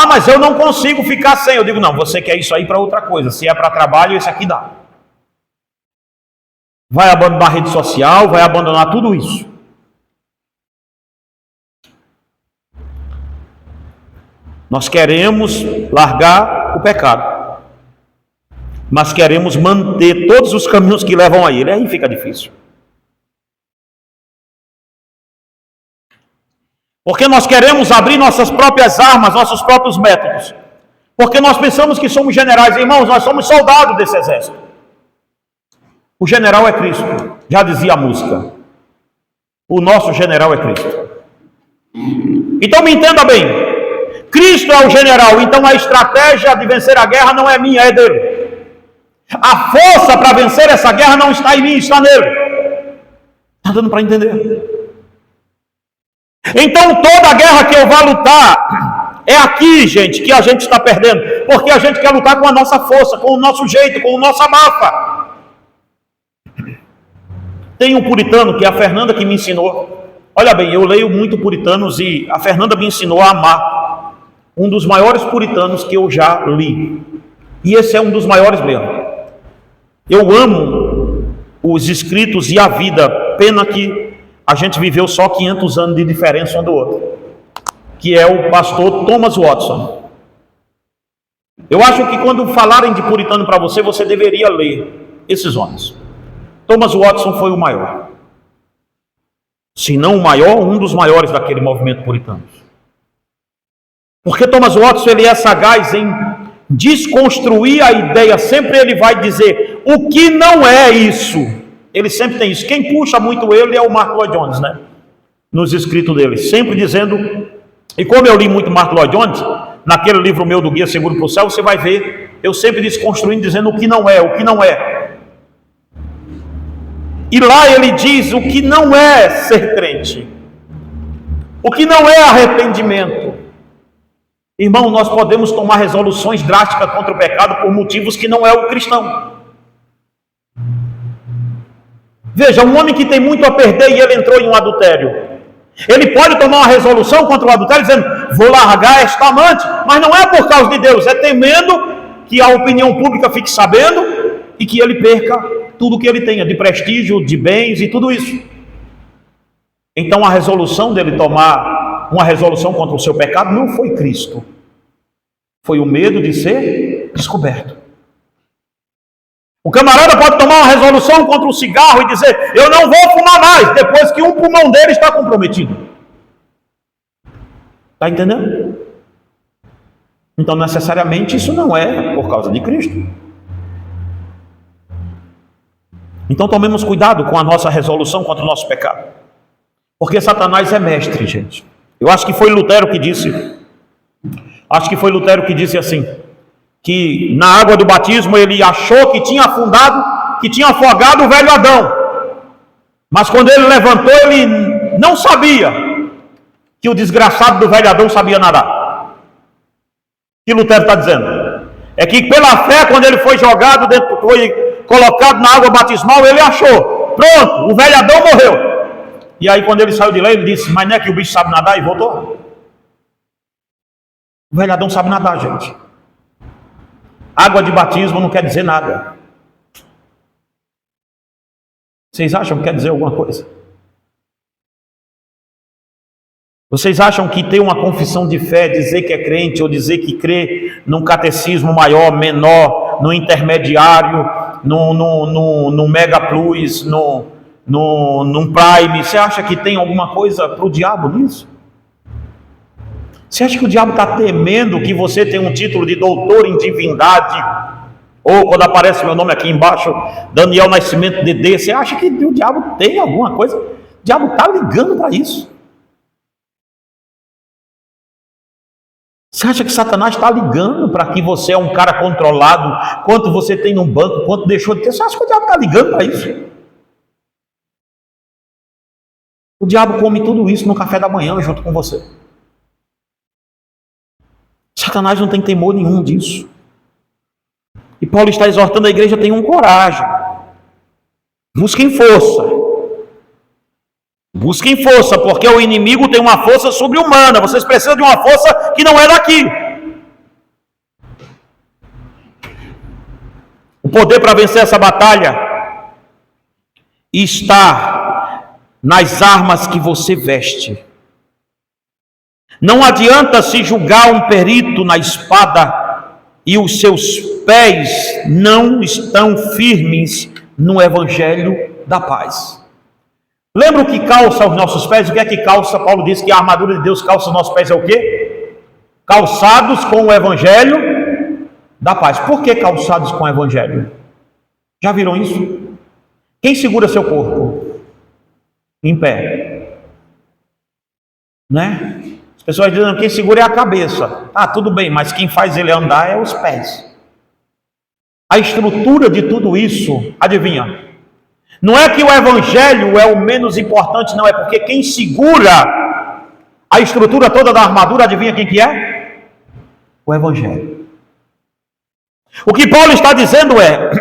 Mas eu não consigo ficar sem. Eu digo, não, você quer isso aí para outra coisa. Se é para trabalho, esse aqui dá. Vai abandonar a rede social, vai abandonar tudo isso. Nós queremos largar o pecado, mas queremos manter todos os caminhos que levam a ele. Aí fica difícil. Porque nós queremos abrir nossas próprias armas, nossos próprios métodos. Porque nós pensamos que somos generais. Irmãos, nós somos soldados desse exército. O general é Cristo. Já dizia a música. O nosso general é Cristo. Então me entenda bem. Cristo é o general, então a estratégia de vencer a guerra não é minha, é dele. A força para vencer essa guerra não está em mim, está nele. Está dando para entender? Então toda a guerra que eu vá lutar, é aqui, gente, que a gente está perdendo, porque a gente quer lutar com a nossa força, com o nosso jeito, com o nosso abafa. Tem um puritano, que é a Fernanda que me ensinou. Olha bem, eu leio muito puritanos e a Fernanda me ensinou a amar um dos maiores puritanos que eu já li. E esse é um dos maiores mesmo. Eu amo os escritos e a vida, pena que a gente viveu só 500 anos de diferença um do outro, que é o pastor Thomas Watson. Eu acho que quando falarem de puritano para você, você deveria ler esses homens. Thomas Watson foi o maior, se não o maior, um dos maiores daquele movimento puritano. Porque Thomas Watson, ele é sagaz em desconstruir a ideia, sempre ele vai dizer o que não é isso. Ele sempre tem isso. Quem puxa muito ele é o Mark Lloyd Jones, né? Nos escritos dele, sempre dizendo, e como eu li muito Mark Lloyd Jones, naquele livro meu do Guia Seguro para o Céu, você vai ver, eu sempre desconstruindo, dizendo o que não é, o que não é. E lá ele diz o que não é ser crente, o que não é arrependimento. Irmão, nós podemos tomar resoluções drásticas contra o pecado por motivos que não é o cristão. Veja, um homem que tem muito a perder e ele entrou em um adultério, ele pode tomar uma resolução contra o adultério dizendo, vou largar esta amante, mas não é por causa de Deus, é temendo que a opinião pública fique sabendo e que ele perca tudo que ele tenha de prestígio, de bens e tudo isso. Então a resolução dele tomar uma resolução contra o seu pecado não foi Cristo, foi o medo de ser descoberto. O camarada pode tomar uma resolução contra o cigarro e dizer, eu não vou fumar mais, depois que um pulmão dele está comprometido. Está entendendo? Então necessariamente isso não é por causa de Cristo. Então tomemos cuidado com a nossa resolução contra o nosso pecado, porque Satanás é mestre, gente. Eu acho que foi Lutero que disse assim, que na água do batismo ele achou que tinha afundado, que tinha afogado o velho Adão, mas quando ele levantou ele não sabia que o desgraçado do velho Adão sabia nadar. O que Lutero está dizendo? É que pela fé, quando ele foi jogado dentro, foi colocado na água batismal, ele achou, pronto, o velho Adão morreu. E aí quando ele saiu de lá, ele disse, mas não é que o bicho sabe nadar, e voltou? O velho Adão sabe nadar, gente. Água de batismo não quer dizer nada. Vocês acham que quer dizer alguma coisa? Vocês acham que ter uma confissão de fé, dizer que é crente, ou dizer que crê num catecismo maior, menor, no intermediário, no Mega Plus, num Prime, você acha que tem alguma coisa para o diabo nisso? Você acha que o diabo está temendo que você tenha um título de doutor em divindade? Ou quando aparece meu nome aqui embaixo, Daniel Nascimento DD, você acha que o diabo tem alguma coisa? O diabo está ligando para isso. Você acha que Satanás está ligando para que você é um cara controlado, quanto você tem no banco, quanto deixou de ter? Você acha que o diabo está ligando para isso? O diabo come tudo isso no café da manhã junto com você. Satanás não tem temor nenhum disso. E Paulo está exortando a igreja, tenham coragem. Busquem força. Busquem força, porque o inimigo tem uma força sobre-humana. Vocês precisam de uma força que não é daqui. O poder para vencer essa batalha está nas armas que você veste. Não adianta se julgar um perito na espada e os seus pés não estão firmes no evangelho da paz. Lembra o que calça os nossos pés? O que é que calça? Paulo diz que a armadura de Deus calça os nossos pés é o quê? Calçados com o evangelho da paz. Por que calçados com o evangelho? Já viram isso? Quem segura seu corpo? Em pé. Né? As Pessoas dizendo que quem segura é a cabeça. Ah, tudo bem, mas quem faz ele andar é os pés. A estrutura de tudo isso, adivinha? Não é que o evangelho é o menos importante, não, é porque quem segura a estrutura toda da armadura, adivinha quem que é? O evangelho. O que Paulo está dizendo é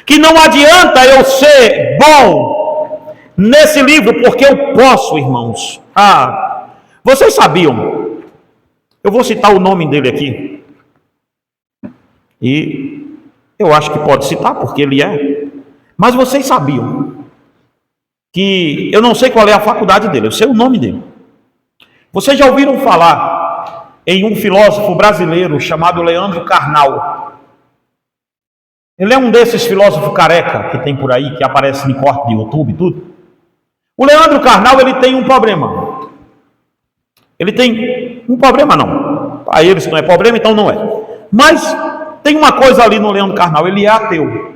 que não adianta eu ser bom nesse livro, porque eu posso, irmãos. Ah, vocês sabiam? Eu vou citar o nome dele aqui. E eu acho que pode citar, porque ele é. Mas vocês sabiam que eu não sei qual é a faculdade dele, eu sei o nome dele. Vocês já ouviram falar em um filósofo brasileiro chamado Leandro Carnal? Ele é um desses filósofos careca que tem por aí, que aparece no corte de YouTube e tudo. O Leandro Carnal, ele tem um problema. Ele tem um problema, não. Para eles não é problema, então não é. Mas tem uma coisa ali no Leandro Carnal, ele é ateu.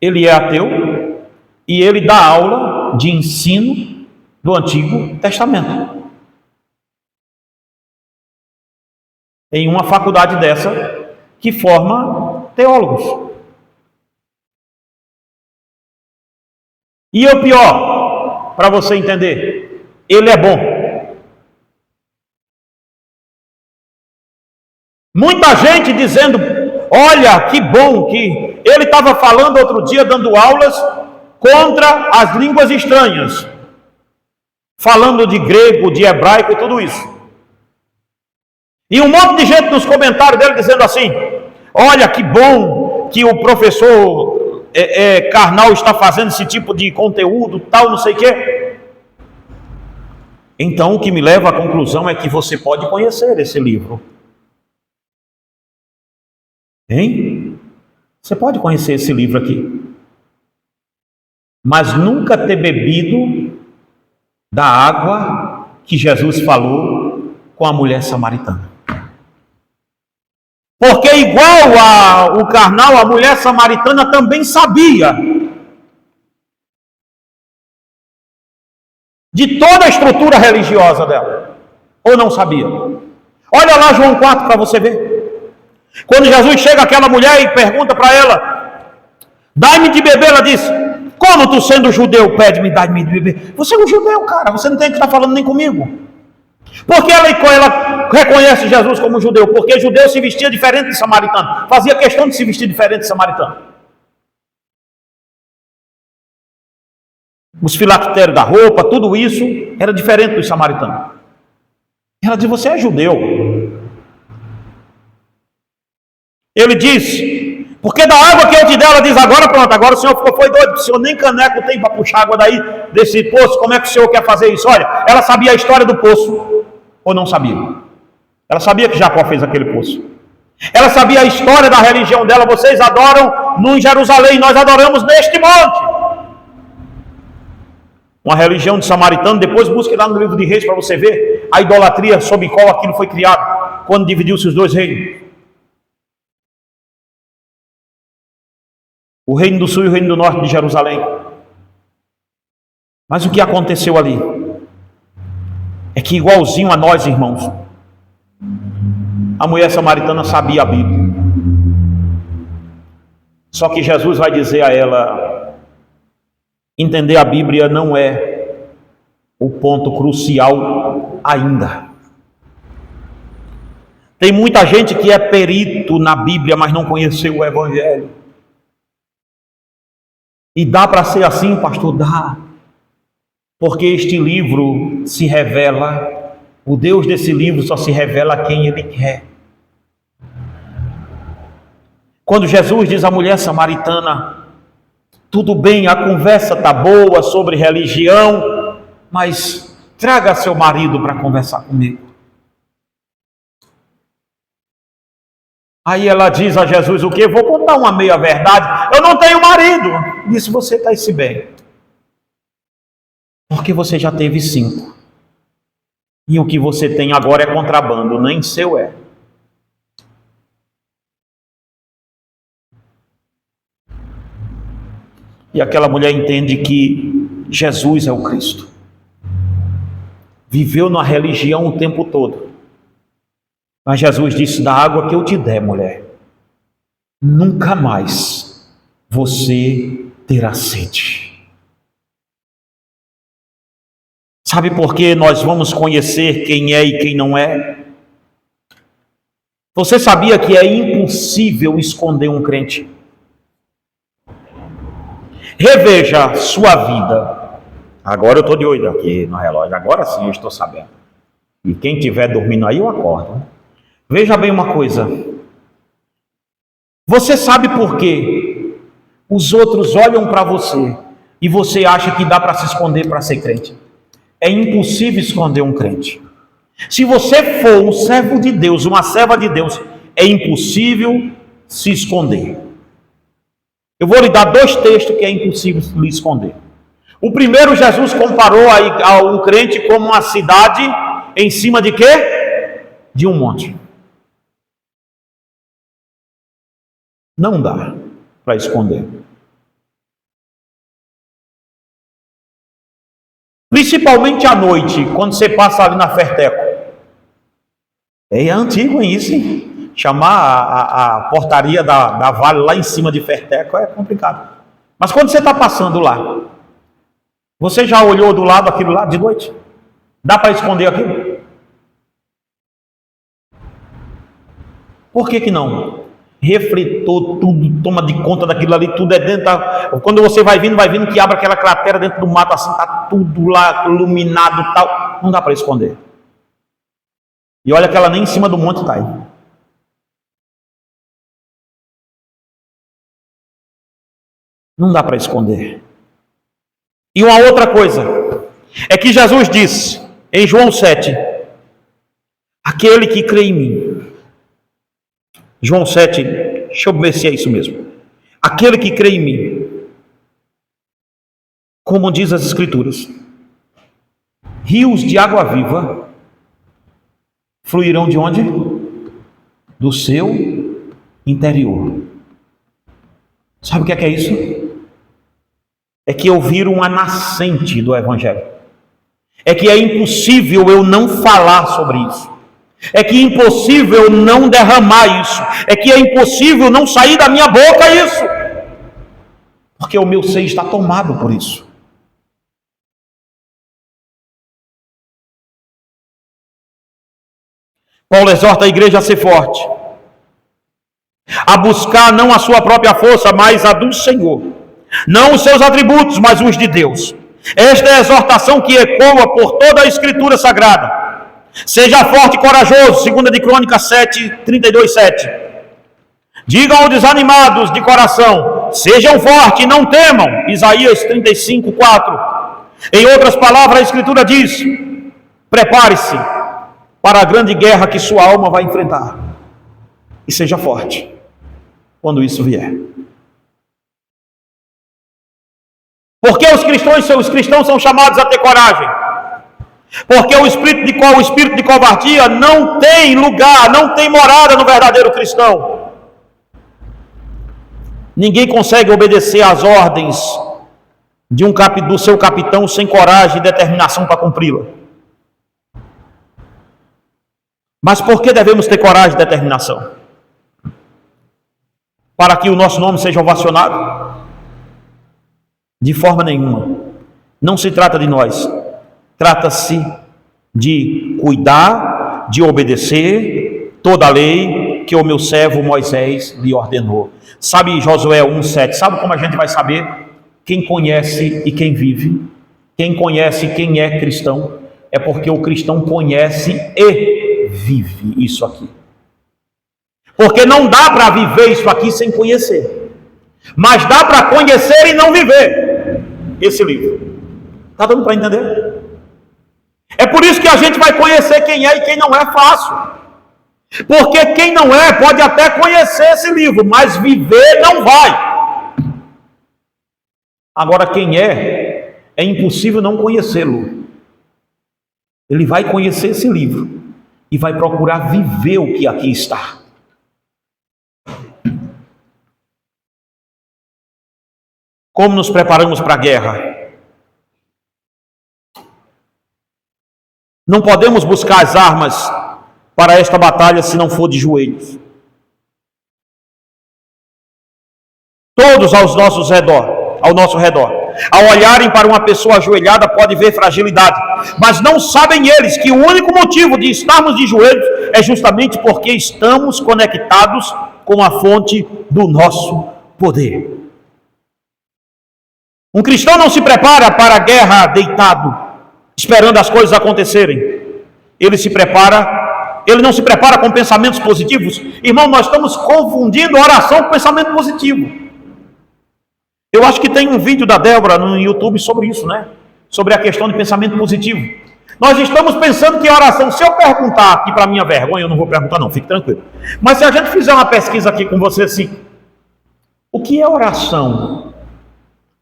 Ele é ateu e ele dá aula de ensino do Antigo Testamento. Em uma faculdade dessa que forma teólogos. E o pior, para você entender, ele é bom. Muita gente dizendo, olha que bom que ele estava falando outro dia, dando aulas contra as línguas estranhas, falando de grego, de hebraico e tudo isso. E um monte de gente nos comentários dele dizendo assim, olha que bom que o professor Carnal está fazendo esse tipo de conteúdo, tal, não sei o quê. Então o que me leva à conclusão é que você pode conhecer esse livro. Hein? Você pode conhecer esse livro aqui, mas nunca ter bebido da água que Jesus falou com a mulher samaritana. Porque igual o Carnal, a mulher samaritana também sabia de toda a estrutura religiosa dela. Ou não sabia? Olha lá João 4 para você ver. Quando Jesus chega àquela mulher e pergunta para ela, dai-me de beber, ela diz, como tu sendo judeu pede-me, dai-me de beber? Você é um judeu, cara, você não tem que estar falando nem comigo. Porque ela reconhece Jesus como judeu, porque judeu se vestia diferente de samaritano, fazia questão de se vestir diferente de samaritano. Os filactérios da roupa, tudo isso era diferente dos samaritanos. Ela diz, você é judeu. Ele diz, porque da água que eu te dei, ela diz, agora pronto, agora o senhor foi doido, o senhor nem caneco tem para puxar água daí, desse poço, como é que o senhor quer fazer isso? Olha, ela sabia a história do poço, ou não sabia? Ela sabia que Jacó fez aquele poço. Ela sabia a história da religião dela, vocês adoram no Jerusalém, nós adoramos neste monte. Uma religião de samaritano, depois busque lá no livro de Reis para você ver a idolatria sob qual aquilo foi criado, quando dividiu-se os dois reinos. O reino do sul e o reino do norte de Jerusalém. Mas o que aconteceu ali? É que igualzinho a nós, irmãos, a mulher samaritana sabia a Bíblia. Só que Jesus vai dizer a ela, entender a Bíblia não é o ponto crucial ainda. Tem muita gente que é perito na Bíblia, mas não conheceu o Evangelho. E dá para ser assim, pastor? Dá. Porque este livro se revela, o Deus desse livro só se revela a quem Ele quer. Quando Jesus diz à mulher samaritana, tudo bem, a conversa está boa sobre religião, mas traga seu marido para conversar comigo. Aí ela diz a Jesus o quê? Vou contar uma meia verdade. Eu não tenho marido. Disse, você está-se bem. Porque você já teve 5. E o que você tem agora é contrabando, nem seu é. E aquela mulher entende que Jesus é o Cristo. viveu na religião o tempo todo. Mas Jesus disse: da água que eu te der, mulher, nunca mais você terá sede. Sabe por que nós vamos conhecer quem é e quem não é? Você sabia que é impossível esconder um crente? Reveja sua vida. Agora eu estou de olho aqui no relógio, agora sim eu estou sabendo. E quem estiver dormindo aí, eu acordo. Veja bem uma coisa. Você sabe por quê? Os outros olham para você e você acha que dá para se esconder para ser crente. É impossível esconder um crente. Se você for um servo de Deus, uma serva de Deus, é impossível se esconder. Eu vou lhe dar 2 textos que é impossível lhe esconder. O primeiro, Jesus comparou ao crente como uma cidade em cima de quê? De um monte. Não dá para esconder. Principalmente à noite, quando você passa ali na Ferteco. É antigo isso, hein? Chamar a portaria da Vale lá em cima de Ferteco é complicado. Mas quando você está passando lá, você já olhou do lado aquilo lá de noite? Dá para esconder aquilo? Por que não? Refletor, tudo, toma de conta daquilo ali, tudo é dentro Quando você vai vindo, que abre aquela cratera dentro do mato, assim, tá tudo lá iluminado e tal. Não dá para esconder. E olha que ela nem em cima do monte está aí. Não dá para esconder. E uma outra coisa, é que Jesus disse, em João 7, aquele que crê em mim. João 7, deixa eu ver se é isso mesmo. Aquele que crê em mim, como diz as Escrituras, rios de água viva fluirão de onde? Do seu interior. Sabe o que é isso? É que eu viro uma nascente do Evangelho. É que é impossível eu não falar sobre isso. É que é impossível eu não derramar isso. É que é impossível não sair da minha boca isso. Porque o meu ser está tomado por isso. Paulo exorta a igreja a ser forte, a buscar não a sua própria força, mas a do Senhor, não os seus atributos, mas os de Deus. Esta é a exortação que ecoa por toda a Escritura Sagrada. Seja forte e corajoso, 2 de Crônicas 7, 32, 7. Digam aos desanimados de coração, sejam fortes e não temam, Isaías 35, 4. Em outras palavras, a Escritura diz: prepare-se para a grande guerra que sua alma vai enfrentar. E seja forte quando isso vier. Porque os cristãos são chamados a ter coragem. Porque o espírito de covardia não tem lugar, não tem morada no verdadeiro cristão. Ninguém consegue obedecer às ordens do seu capitão sem coragem e determinação para cumpri-la. Mas por que devemos ter coragem e determinação? Para que o nosso nome seja ovacionado? De forma nenhuma. Não se trata de nós. Trata-se de cuidar, de obedecer toda a lei que o meu servo Moisés lhe ordenou. Sabe Josué 1,7? Sabe como a gente vai saber quem conhece e quem vive? Quem conhece quem é cristão? É porque o cristão conhece e vive isso aqui. Porque não dá para viver isso aqui sem conhecer. Mas dá para conhecer e não viver esse livro. Está dando para entender? É por isso que a gente vai conhecer quem é e quem não é fácil. Porque quem não é pode até conhecer esse livro, mas viver não vai. Agora quem é impossível não conhecê-lo. Ele vai conhecer esse livro e vai procurar viver o que aqui está. Como nos preparamos para a guerra? Não podemos buscar as armas para esta batalha se não for de joelhos. Todos ao nosso redor, ao olharem para uma pessoa ajoelhada, pode ver fragilidade, mas não sabem eles que o único motivo de estarmos de joelhos é justamente porque estamos conectados com a fonte do nosso poder. Um cristão não se prepara para a guerra deitado, esperando as coisas acontecerem. Ele não se prepara com pensamentos positivos. Irmão, nós estamos confundindo oração com pensamento positivo. Eu acho que tem um vídeo da Débora no YouTube sobre isso, né? Sobre a questão de pensamento positivo. Nós estamos pensando que a oração, se eu perguntar aqui para minha vergonha, eu não vou perguntar não, fique tranquilo. Mas se a gente fizer uma pesquisa aqui com você assim, o que é oração?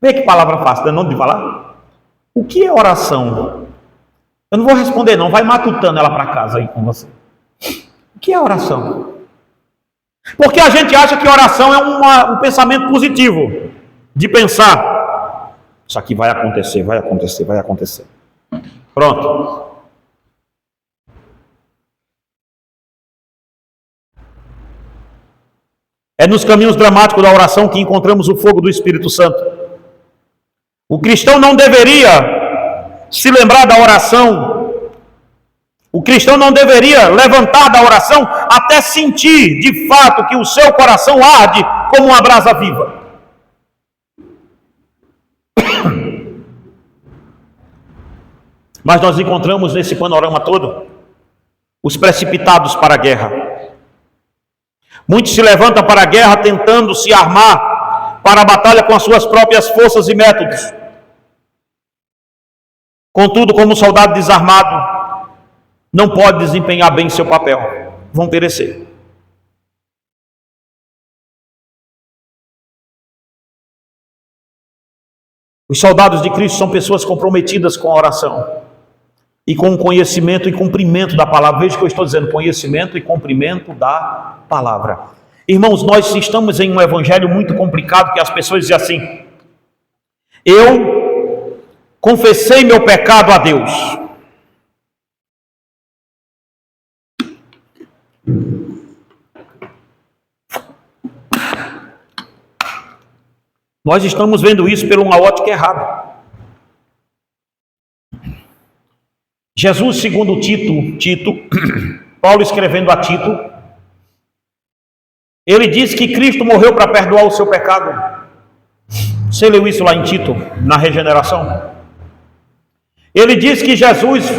Vê que palavra fácil, não é nome de falar? O que é oração? Eu não vou responder não, vai matutando ela para casa aí com você. O que é oração? Porque a gente acha que oração é um pensamento positivo. De pensar, isso aqui vai acontecer, vai acontecer, vai acontecer. Pronto. É nos caminhos dramáticos da oração que encontramos o fogo do Espírito Santo. O cristão não deveria se lembrar da oração. O cristão não deveria levantar da oração até sentir de fato que o seu coração arde como uma brasa viva. Mas nós encontramos nesse panorama todo os precipitados para a guerra. Muitos se levantam para a guerra tentando se armar para a batalha com as suas próprias forças e métodos. Contudo, como soldado desarmado, não pode desempenhar bem seu papel. Vão perecer. Os soldados de Cristo são pessoas comprometidas com a oração e com o conhecimento e cumprimento da palavra. Veja que eu estou dizendo, conhecimento e cumprimento da palavra. Irmãos, nós estamos em um evangelho muito complicado, que as pessoas dizem assim: eu confessei meu pecado a Deus. Nós estamos vendo isso por uma ótica errada. Jesus, segundo Tito, Paulo escrevendo a Tito, ele diz que Cristo morreu para perdoar o seu pecado. Você leu isso lá em Tito, na regeneração? Ele diz que Jesus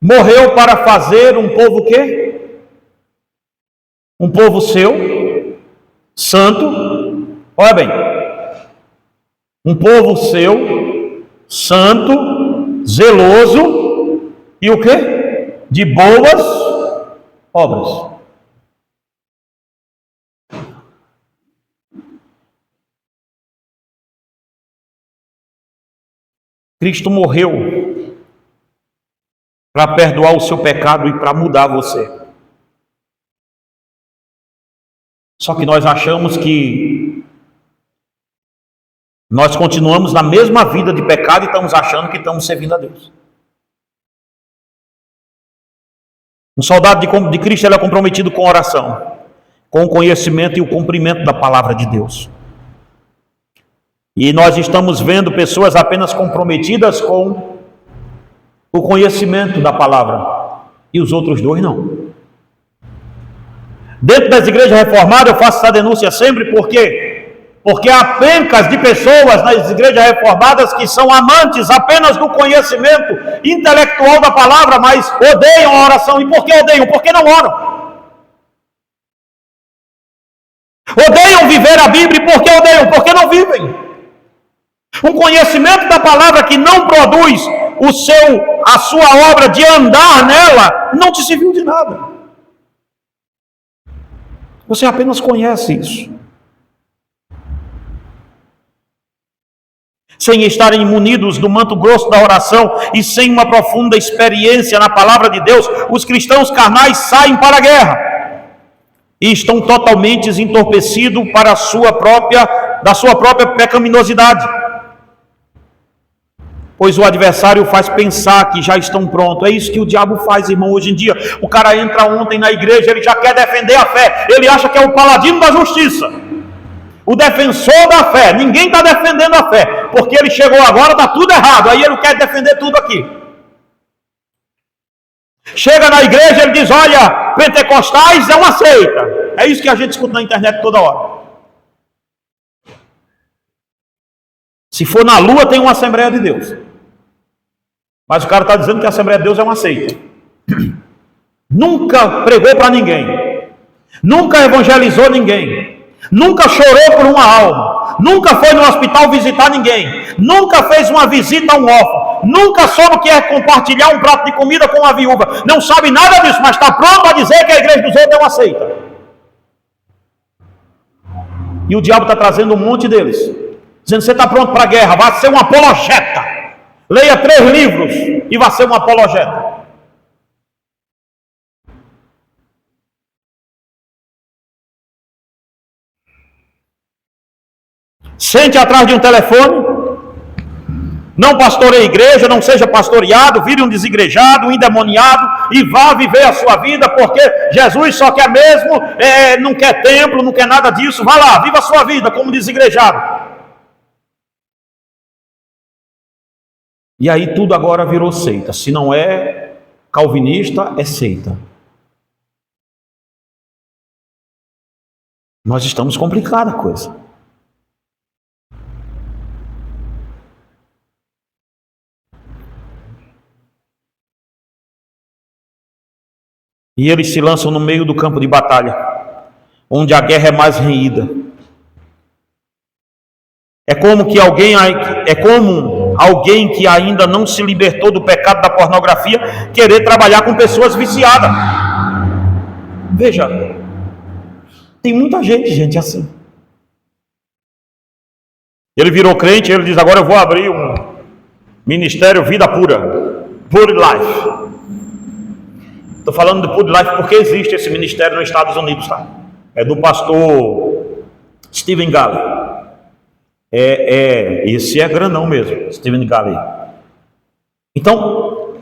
morreu para fazer um povo o quê? Um povo seu, santo. Olha bem, um povo seu, santo, zeloso, e o quê? De boas obras. Cristo morreu para perdoar o seu pecado e para mudar você. Só que nós achamos que nós continuamos na mesma vida de pecado e estamos achando que estamos servindo a Deus. Um soldado de Cristo, ele é comprometido com a oração, com o conhecimento e o cumprimento da palavra de Deus. E nós estamos vendo pessoas apenas comprometidas com o conhecimento da palavra, e os outros dois não. Dentro das igrejas reformadas, eu faço essa denúncia sempre, porque há pencas de pessoas nas igrejas reformadas que são amantes apenas do conhecimento intelectual da palavra, mas odeiam a oração. E por que odeiam? Porque não oram. Odeiam viver a Bíblia. E por que odeiam? Porque não vivem. Um conhecimento da palavra que não produz a sua obra de andar nela, não te serviu de nada. Você apenas conhece isso. Sem estarem munidos do manto grosso da oração e sem uma profunda experiência na palavra de Deus, os cristãos carnais saem para a guerra e estão totalmente entorpecidos para da sua própria pecaminosidade. Pois o adversário faz pensar que já estão prontos. É isso que o diabo faz, irmão, hoje em dia. O cara entra ontem na igreja, ele já quer defender a fé. Ele acha que é o paladino da justiça, o defensor da fé. Ninguém está defendendo a fé, porque ele chegou agora, está tudo errado. Aí ele quer defender tudo aqui. Chega na igreja, ele diz: olha, pentecostais é uma seita. É isso que a gente escuta na internet toda hora. Se for na lua, tem uma Assembleia de Deus. Mas o cara está dizendo que a Assembleia de Deus é uma seita. Nunca pregou para ninguém. Nunca evangelizou ninguém. Nunca chorou por uma alma. Nunca foi no hospital visitar ninguém. Nunca fez uma visita a um órfão. Nunca soube o que é compartilhar um prato de comida com uma viúva. Não sabe nada disso, mas está pronto a dizer que a igreja dos outros é uma seita. E o diabo está trazendo um monte deles, dizendo: você está pronto para a guerra, vai ser um apologeta. Leia 3 livros e vai ser um apologeta. Sente atrás de um telefone, não pastoreie a igreja, não seja pastoreado, vire um desigrejado, um endemoniado e vá viver a sua vida, porque Jesus só quer mesmo, não quer templo, não quer nada disso. Vá lá, viva a sua vida como desigrejado. E aí tudo agora virou seita. Se não é calvinista, é seita. Nós estamos complicando a coisa. E eles se lançam no meio do campo de batalha, onde a guerra é mais renhida. É como alguém que ainda não se libertou do pecado da pornografia querer trabalhar com pessoas viciadas. Veja, tem muita gente assim. Ele virou crente, ele diz: agora eu vou abrir um ministério Vida Pura, Pure Life. Estou falando de Pure Life porque existe esse ministério nos Estados Unidos, tá? É do pastor Stephen Galley. Esse é grandão mesmo, Stephen Galley. Então,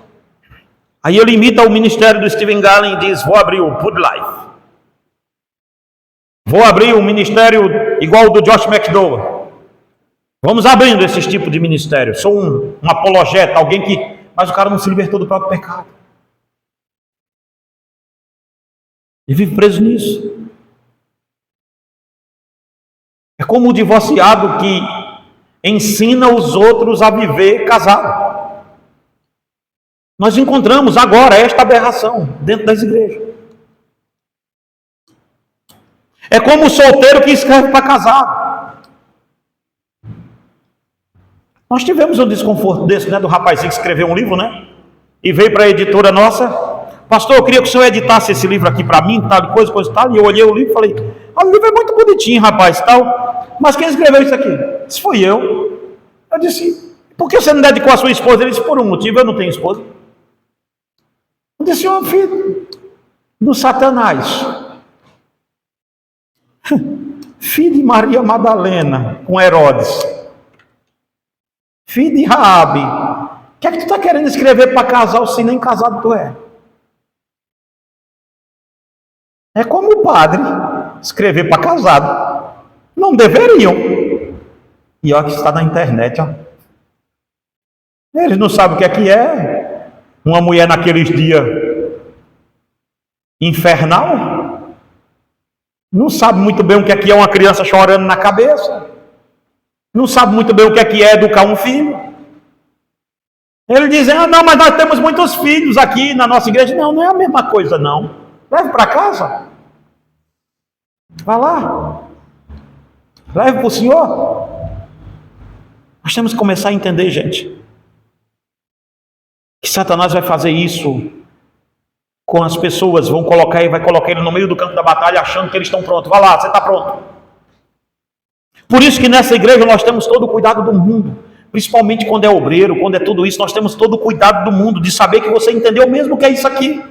aí ele imita o ministério do Stephen Galley e diz: vou abrir o Pure Life. Vou abrir um ministério igual o do Josh McDowell. Vamos abrindo esses tipos de ministério. Sou um apologeta, alguém que... Mas o cara não se libertou do próprio pecado. E vive preso nisso. É como o divorciado que ensina os outros a viver casado. Nós encontramos agora esta aberração dentro das igrejas. É como o solteiro que escreve para casado. Nós tivemos um desconforto desse, né? Do rapazinho que escreveu um livro, né? E veio para a editora nossa: pastor, eu queria que o senhor editasse esse livro aqui para mim, tal, coisa e tal. E eu olhei o livro e falei: o livro é muito bonitinho, rapaz, tal. Mas quem escreveu isso aqui? Isso foi eu. Eu disse: por que você não dedicou a sua esposa? Ele disse: por um motivo, eu não tenho esposa. Eu disse: filho do Satanás, filho de Maria Madalena com Herodes, filho de Raabe, o que é que tu está querendo escrever para casal se nem casado tu é? É como o padre escrever para casado. Não deveriam. E olha que está na internet, ó. Eles não sabem o que é uma mulher naqueles dias infernal. Não sabe muito bem o que é uma criança chorando na cabeça. Não sabe muito bem o que é educar um filho. Eles dizem: não, mas nós temos muitos filhos aqui na nossa igreja. Não, não é a mesma coisa, não. Leve para casa. Vá lá. Leve para o Senhor. Nós temos que começar a entender, gente, que Satanás vai fazer isso com as pessoas. Vai colocar ele no meio do campo da batalha, achando que eles estão prontos. Vá lá, você está pronto. Por isso que nessa igreja nós temos todo o cuidado do mundo. Principalmente quando é obreiro, quando é tudo isso, nós temos todo o cuidado do mundo, de saber que você entendeu mesmo o que é isso aqui.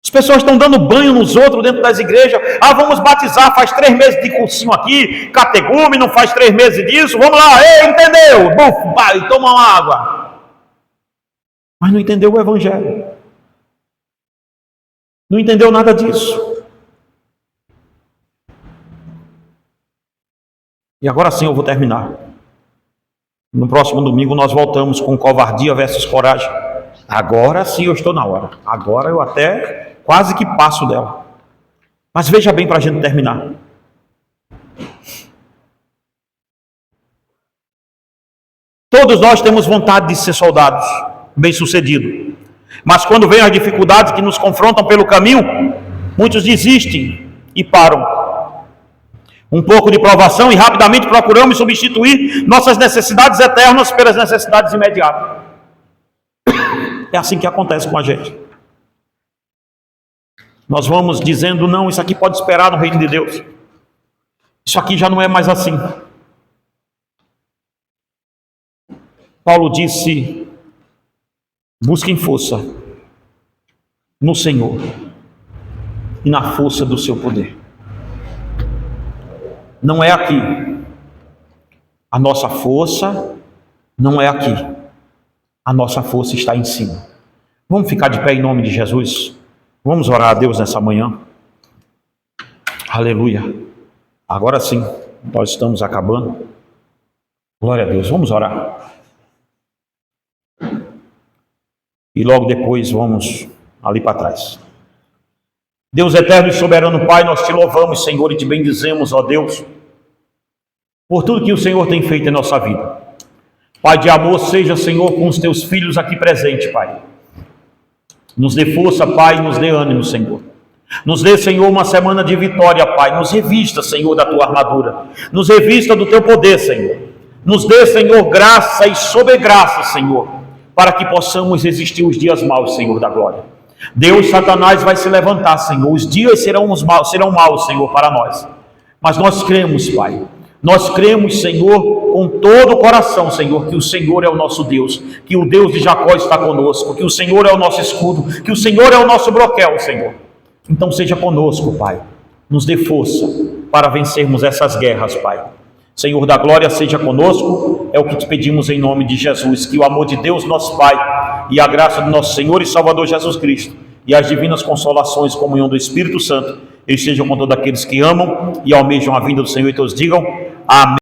As pessoas estão dando banho nos outros dentro das igrejas. Ah, vamos batizar, faz 3 meses de cursinho aqui, catecúmeno, faz 3 meses disso, vamos lá, ei, entendeu? Buf, vai, toma uma água. Mas não entendeu o evangelho. Não entendeu nada disso. E agora sim eu vou terminar. No próximo domingo nós voltamos com covardia versus coragem. Agora sim eu estou na hora. Agora eu até quase que passo dela. Mas veja bem para a gente terminar. Todos nós temos vontade de ser soldados, bem-sucedidos. Mas quando vem as dificuldades que nos confrontam pelo caminho, muitos desistem e param. Um pouco de provação e rapidamente procuramos substituir nossas necessidades eternas pelas necessidades imediatas. É assim que acontece com a gente. Nós vamos dizendo, não, isso aqui pode esperar no reino de Deus. Isso aqui já não é mais assim. Paulo disse, busquem força no Senhor e na força do seu poder. Não é aqui. A nossa força não é aqui. A nossa força está em cima. Vamos ficar de pé em nome de Jesus? Vamos orar a Deus nessa manhã? Aleluia. Agora sim, nós estamos acabando. Glória a Deus. Vamos orar. E logo depois vamos ali para trás. Deus eterno e soberano Pai, nós te louvamos, Senhor, e te bendizemos, ó Deus, por tudo que o Senhor tem feito em nossa vida. Pai de amor, seja, Senhor, com os teus filhos aqui presentes, Pai. Nos dê força, Pai, nos dê ânimo, Senhor. Nos dê, Senhor, uma semana de vitória, Pai. Nos revista, Senhor, da tua armadura. Nos revista do teu poder, Senhor. Nos dê, Senhor, graça e sobregraça, Senhor, para que possamos resistir os dias maus, Senhor da glória. Deus, Satanás vai se levantar, Senhor. Os dias serão maus, Senhor, para nós. Mas nós cremos, Pai. Nós cremos, Senhor, com todo o coração, Senhor, que o Senhor é o nosso Deus, que o Deus de Jacó está conosco, que o Senhor é o nosso escudo, que o Senhor é o nosso broquel, Senhor. Então seja conosco, Pai. Nos dê força para vencermos essas guerras, Pai. Senhor da glória, seja conosco. É o que te pedimos em nome de Jesus. Que o amor de Deus, nosso Pai, e a graça do nosso Senhor e Salvador Jesus Cristo, e as divinas consolações e comunhão do Espírito Santo, estejam com todos aqueles que amam e almejam a vinda do Senhor, e todos digam amém.